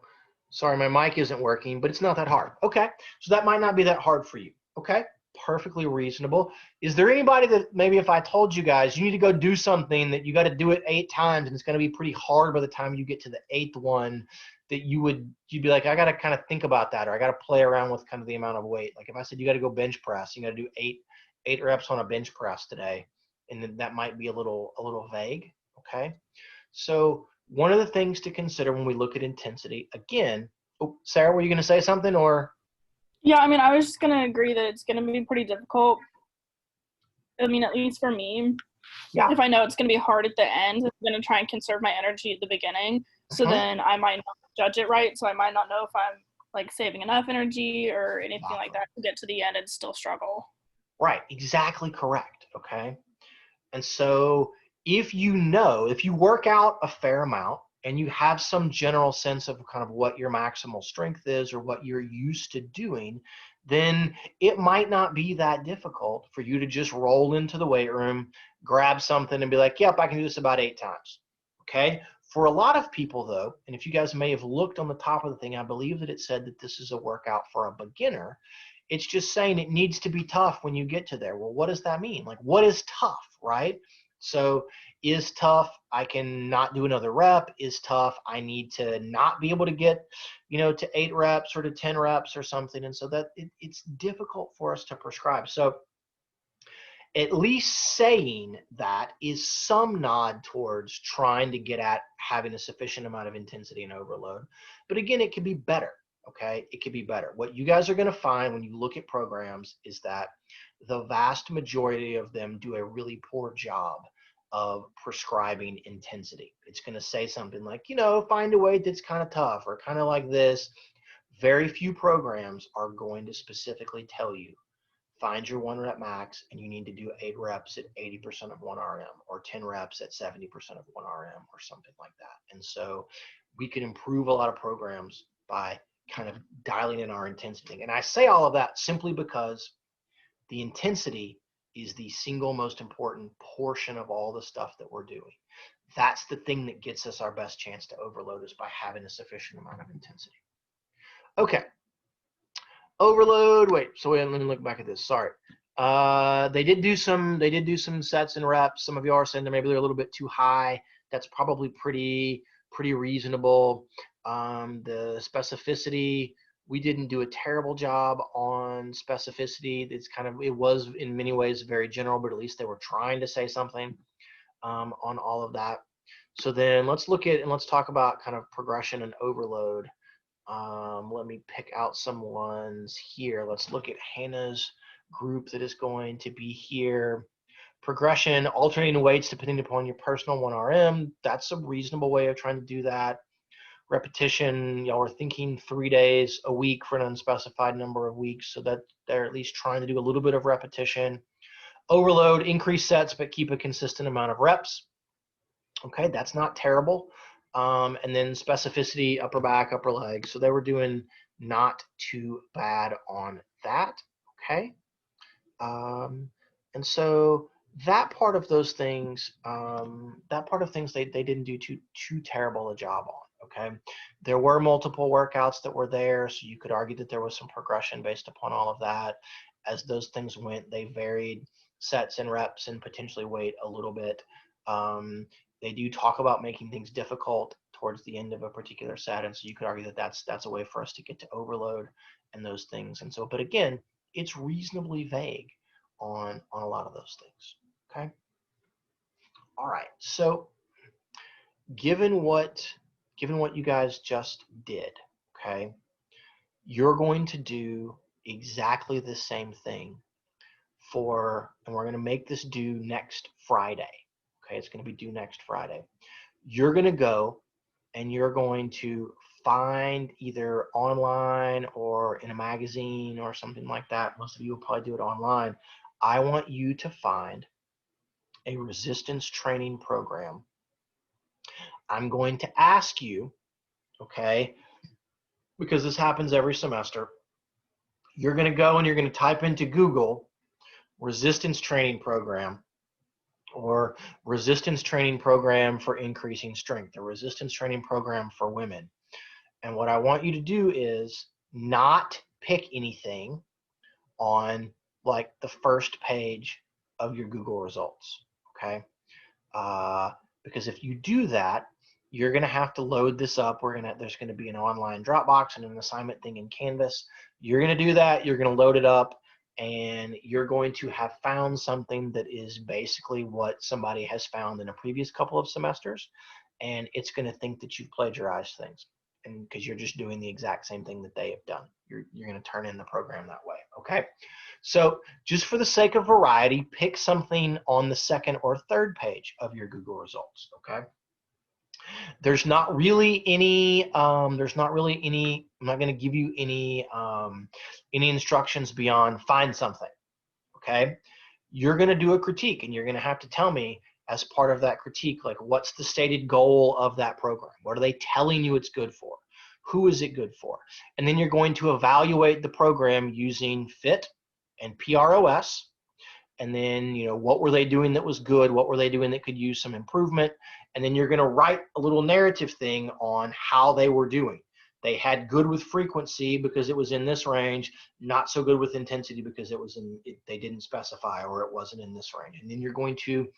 sorry, my mic isn't working, but it's not that hard. Okay, so that might not be that hard for you. Okay, perfectly reasonable. Is there anybody that maybe if I told you guys you need to go do something that you got to do it 8 times and it's going to be pretty hard by the time you get to the 8th one, that you'd be like, I got to kind of think about that, or I got to play around with kind of the amount of weight. Like if I said you got to go bench press, you got to do eight reps on a bench press today, and then that might be a little vague. Okay, so one of the things to consider when we look at intensity, again, oh, Sarah, were you going to say something, or? Yeah, I mean, I was just going to agree that it's going to be pretty difficult. I mean, at least for me, Yeah. if I know it's going to be hard at the end, I'm going to try and conserve my energy at the beginning. So then I might not judge it right. So I might not know if I'm like saving enough energy or anything like that to get to the end and still struggle. Right, exactly correct. Okay. And so if you work out a fair amount and you have some general sense of kind of what your maximal strength is or what you're used to doing, then it might not be that difficult for you to just roll into the weight room, grab something and be like, yep, I can do this about 8 times. Okay. For a lot of people though, and if you guys may have looked on the top of the thing, I believe that it said that this is a workout for a beginner. It's just saying it needs to be tough when you get to there. Well, what does that mean? Like, what is tough, right? So is tough, I can not do another rep. Is tough, I need to not be able to get, to 8 reps or to 10 reps or something. And so that it's difficult for us to prescribe. So at least saying that is some nod towards trying to get at having a sufficient amount of intensity and overload. But again, it could be better. Okay, it could be better. What you guys are going to find when you look at programs is that the vast majority of them do a really poor job of prescribing intensity. It's going to say something like, find a weight that's kind of tough or kind of like this. Very few programs are going to specifically tell you, find your 1 rep max and you need to do 8 reps at 80% of 1 RM or 10 reps at 70% of 1 RM or something like that. And so we can improve a lot of programs by kind of dialing in our intensity. And I say all of that simply because the intensity is the single most important portion of all the stuff that we're doing. That's the thing that gets us our best chance to overload, is by having a sufficient amount of intensity. Okay. Overload. Wait. So let me look back at this. Sorry. They did do some sets and reps. Some of you are saying that maybe they're a little bit too high. That's probably pretty reasonable. The specificity, we didn't do a terrible job on specificity. It was in many ways very general, but at least they were trying to say something on all of that. So then let's talk about kind of progression and overload. Let me pick out some ones here. Let's look at Hannah's group that is going to be here. Progression, alternating weights depending upon your personal 1 RM. That's a reasonable way of trying to do that. Repetition, y'all are thinking 3 days a week for an unspecified number of weeks, so that they're at least trying to do a little bit of repetition. Overload, increase sets, but keep a consistent amount of reps. Okay, that's not terrible. And then specificity, upper back, upper leg. So they were doing not too bad on that. Okay. And so that part of those things, they didn't do too terrible a job on. Okay. There were multiple workouts that were there, so you could argue that there was some progression based upon all of that. As those things went, they varied sets and reps and potentially weight a little bit. They do talk about making things difficult towards the end of a particular set, and so you could argue that that's a way for us to get to overload and those things. And so, but again, it's reasonably vague on a lot of those things. Okay. All right. So, given what you guys just did, okay, you're going to do exactly the same thing and we're going to make this due next Friday. Okay, it's going to be due next Friday. You're going to go and you're going to find either online or in a magazine or something like that. Most of you will probably do it online. I want you to find a resistance training program. I'm going to ask you, okay, because this happens every semester, you're going to go and you're going to type into Google resistance training program, or resistance training program for increasing strength, or resistance training program for women. And what I want you to do is not pick anything on like the first page of your Google results, okay? Because if you do that, you're going to have to load this up. There's going to be an online Dropbox and an assignment thing in Canvas. You're going to do that. You're going to load it up, and you're going to have found something that is basically what somebody has found in a previous couple of semesters, and it's going to think that you've plagiarized things, and because you're just doing the exact same thing that they have done. You're going to turn in the program that way, okay? So just for the sake of variety, pick something on the second or third page of your Google results, okay? There's not really any, I'm not going to give you any instructions beyond find something, okay? You're going to do a critique, and you're going to have to tell me as part of that critique, like, what's the stated goal of that program? What are they telling you it's good for? Who is it good for? And then you're going to evaluate the program using FITT and PROS. And then, you know, what were they doing that was good? What were they doing that could use some improvement? And then you're going to write a little narrative thing on how they were doing. They had good with frequency because it was in this range, not so good with intensity because they didn't specify, or it wasn't in this range. And then you're going to,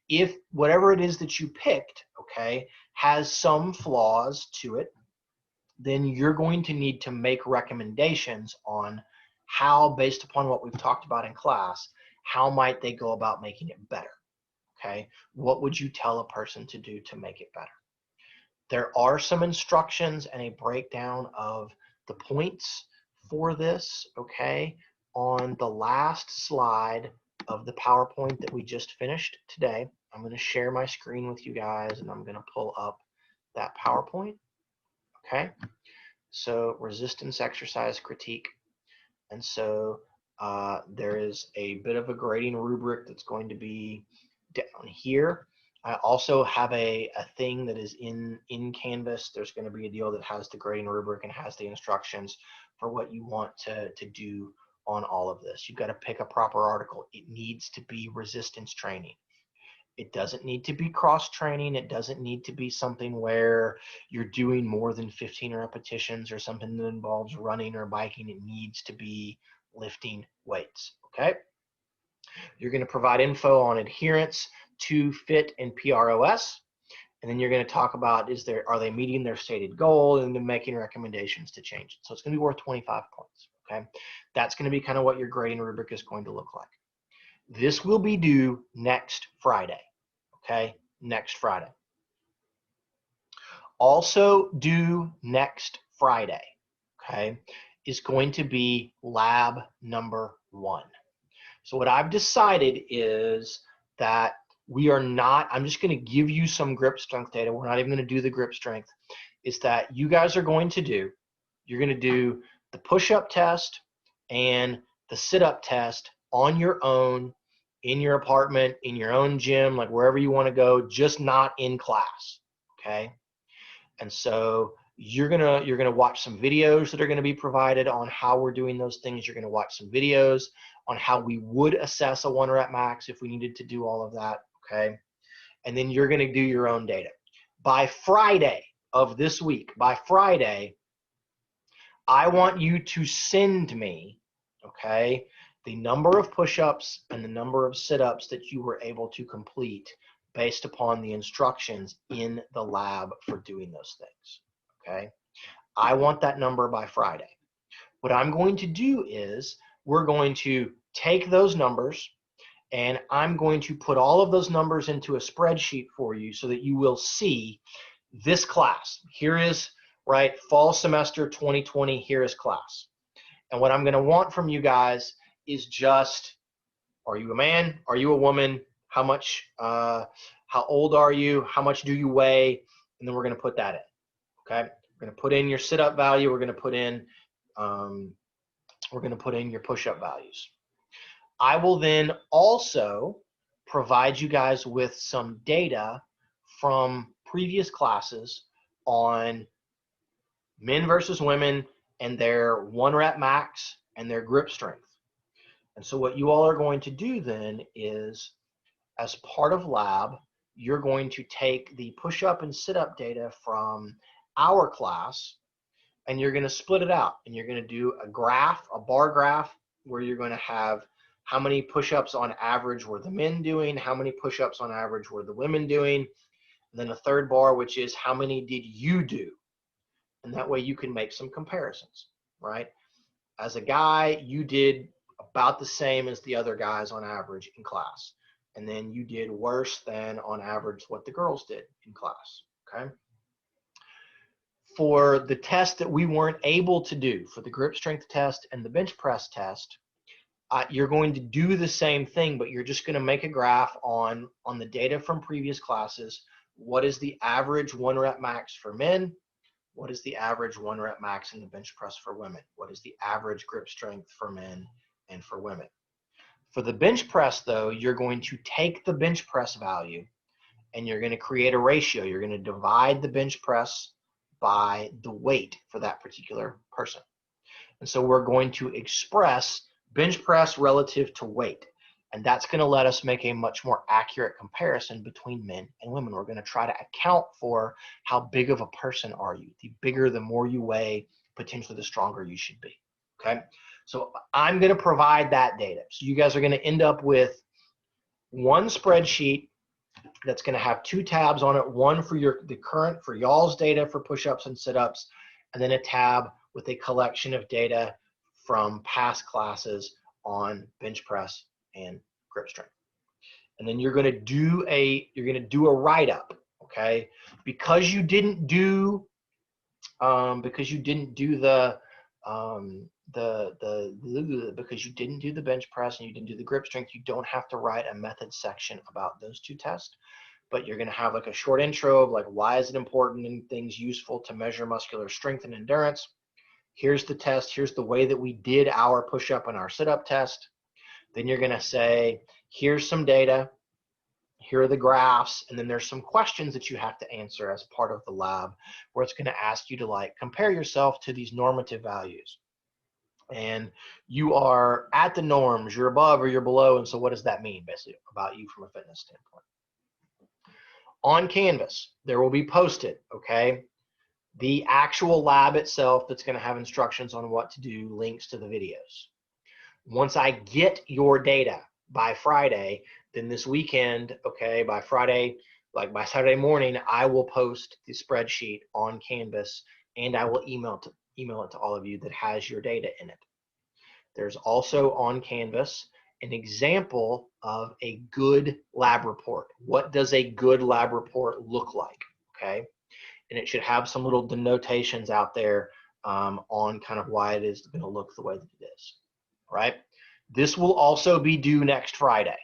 if whatever it is that you picked, okay, has some flaws to it, then you're going to need to make recommendations on how, based upon what we've talked about in class, how might they go about making it better, okay? What would you tell a person to do to make it better? There are some instructions and a breakdown of the points for this, okay, on the last slide of the PowerPoint that we just finished today. I'm going to share my screen with you guys, and I'm going to pull up that PowerPoint, okay? So resistance exercise critique. And so there is a bit of a grading rubric that's going to be down here. I also have a thing that is in Canvas. There's going to be a deal that has the grading rubric and has the instructions for what you want to do on all of this. You've got to pick a proper article. It needs to be resistance training. It doesn't need to be cross training. It doesn't need to be something where you're doing more than 15 repetitions or something that involves running or biking. It needs to be lifting weights, okay? You're going to provide info on adherence to FITT and PROS, and then you're going to talk about are they meeting their stated goal, and then making recommendations to change it. So it's going to be worth 25 points, okay? That's going to be kind of what your grading rubric is going to look like. This will be due next Friday, okay? Next Friday. Also due next Friday, okay, is going to be lab number 1. So what I've decided is that we are not, I'm just going to give you some grip strength data. We're not even going to do the grip strength. Is that you guys are going to do, you're going to do the push-up test and the sit-up test on your own, in your apartment, in your own gym, like wherever you want to go, just not in class, okay? And so you're gonna watch some videos that are going to be provided on how we're doing those things. You're going to watch some videos on how we would assess a 1 rep max if we needed to do all of that, okay? And then you're going to do your own data. By Friday of this week, by Friday, I want you to send me, okay, the number of push-ups and the number of sit-ups that you were able to complete based upon the instructions in the lab for doing those things, okay? I want that number by Friday. What I'm going to do is we're going to take those numbers, and I'm going to put all of those numbers into a spreadsheet for you so that you will see this class. Here is, right, fall semester 2020, here is class. And what I'm going to want from you guys is just, are you a man? Are you a woman? How much, how old are you? How much do you weigh? And then we're going to put that in, okay? We're going to put in your sit-up value. We're going to put in your push-up values. I will then also provide you guys with some data from previous classes on men versus women and their 1 rep max and their grip strength. And so what you all are going to do then is, as part of lab, you're going to take the push-up and sit-up data from our class, and you're going to split it out, and you're going to do a graph, a bar graph, where you're going to have how many push-ups on average were the men doing, how many push-ups on average were the women doing, and then a third bar, which is how many did you do? And that way you can make some comparisons, right? As a guy, you did about the same as the other guys on average in class. And then you did worse than on average what the girls did in class, okay? For the test that we weren't able to do, for the grip strength test and the bench press test, you're going to do the same thing, but you're just going to make a graph on the data from previous classes. What is the average 1 rep max for men? What is the average 1 rep max in the bench press for women? What is the average grip strength for men and for women? For the bench press, though, you're going to take the bench press value and you're going to create a ratio. You're going to divide the bench press by the weight for that particular person. And so we're going to express bench press relative to weight. And that's going to let us make a much more accurate comparison between men and women. We're going to try to account for how big of a person are you. The bigger, the more you weigh, potentially the stronger you should be. Okay? So I'm going to provide that data. So you guys are going to end up with one spreadsheet that's going to have 2 tabs on it, one for the current, for y'all's data for push-ups and sit-ups, and then a tab with a collection of data from past classes on bench press and grip strength. And then you're going to do a write-up, okay? Because you didn't do because you didn't do the bench press and you didn't do the grip strength, you don't have to write a method section about those 2 tests. But you're going to have like a short intro of like, why is it important and things useful to measure muscular strength and endurance. Here's the test. Here's the way that we did our push-up and our sit-up test. Then you're going to say, here's some data. Here are the graphs. And then there's some questions that you have to answer as part of the lab where it's going to ask you to like compare yourself to these normative values. And you are at the norms, you're above or you're below. And so what does that mean basically about you from a fitness standpoint? On Canvas, there will be posted, okay, the actual lab itself that's going to have instructions on what to do, links to the videos. Once I get your data by Friday, then this weekend, okay, by Friday, like by Saturday morning, I will post the spreadsheet on Canvas and I will email it to all of you that has your data in it. There's also on Canvas an example of a good lab report. What does a good lab report look like, okay? And it should have some little denotations out there on kind of why it is going to look the way that it is, right? This will also be due next Friday.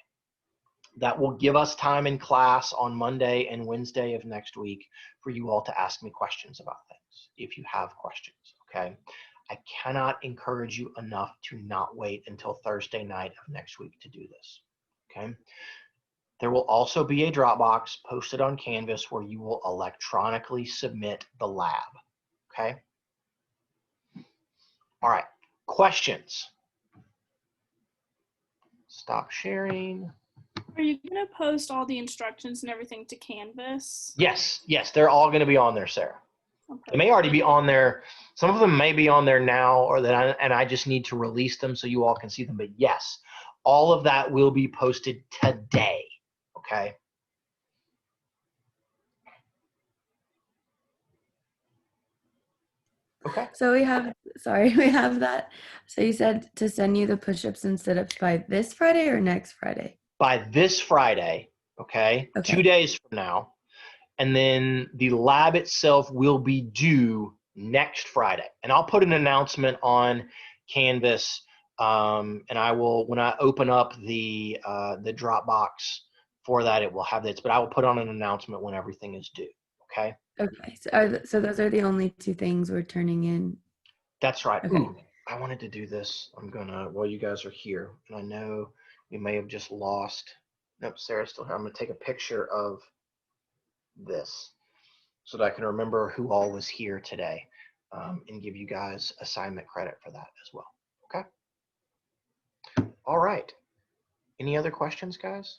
That will give us time in class on Monday and Wednesday of next week for you all to ask me questions about things if you have questions, okay? I cannot encourage you enough to not wait until Thursday night of next week to do this, okay? There will also be a Dropbox posted on Canvas where you will electronically submit the lab, okay? All right, questions? Stop sharing. Are you going to post all the instructions and everything to Canvas? Yes, they're all going to be on there, Sarah. Okay. They may already be on there. Some of them may be on there now, and I just need to release them so you all can see them. But yes, all of that will be posted today, okay? Okay. So we have that. So you said to send you the push-ups and sit-ups by this Friday or next Friday? By this Friday, okay? 2 days from now. And then the lab itself will be due next Friday. And I'll put an announcement on Canvas, and I will, when I open up the Dropbox for that, it will have this, but I will put on an announcement when everything is due, okay? Okay, so those are the only 2 things we're turning in? That's right. Okay. Ooh, I wanted to do this. I'm gonna, while you guys are here, and I know we may have just lost, nope, Sarah's still here. I'm gonna take a picture of this so that I can remember who all was here today, and give you guys assignment credit for that as well. Okay. All right. Any other questions, guys?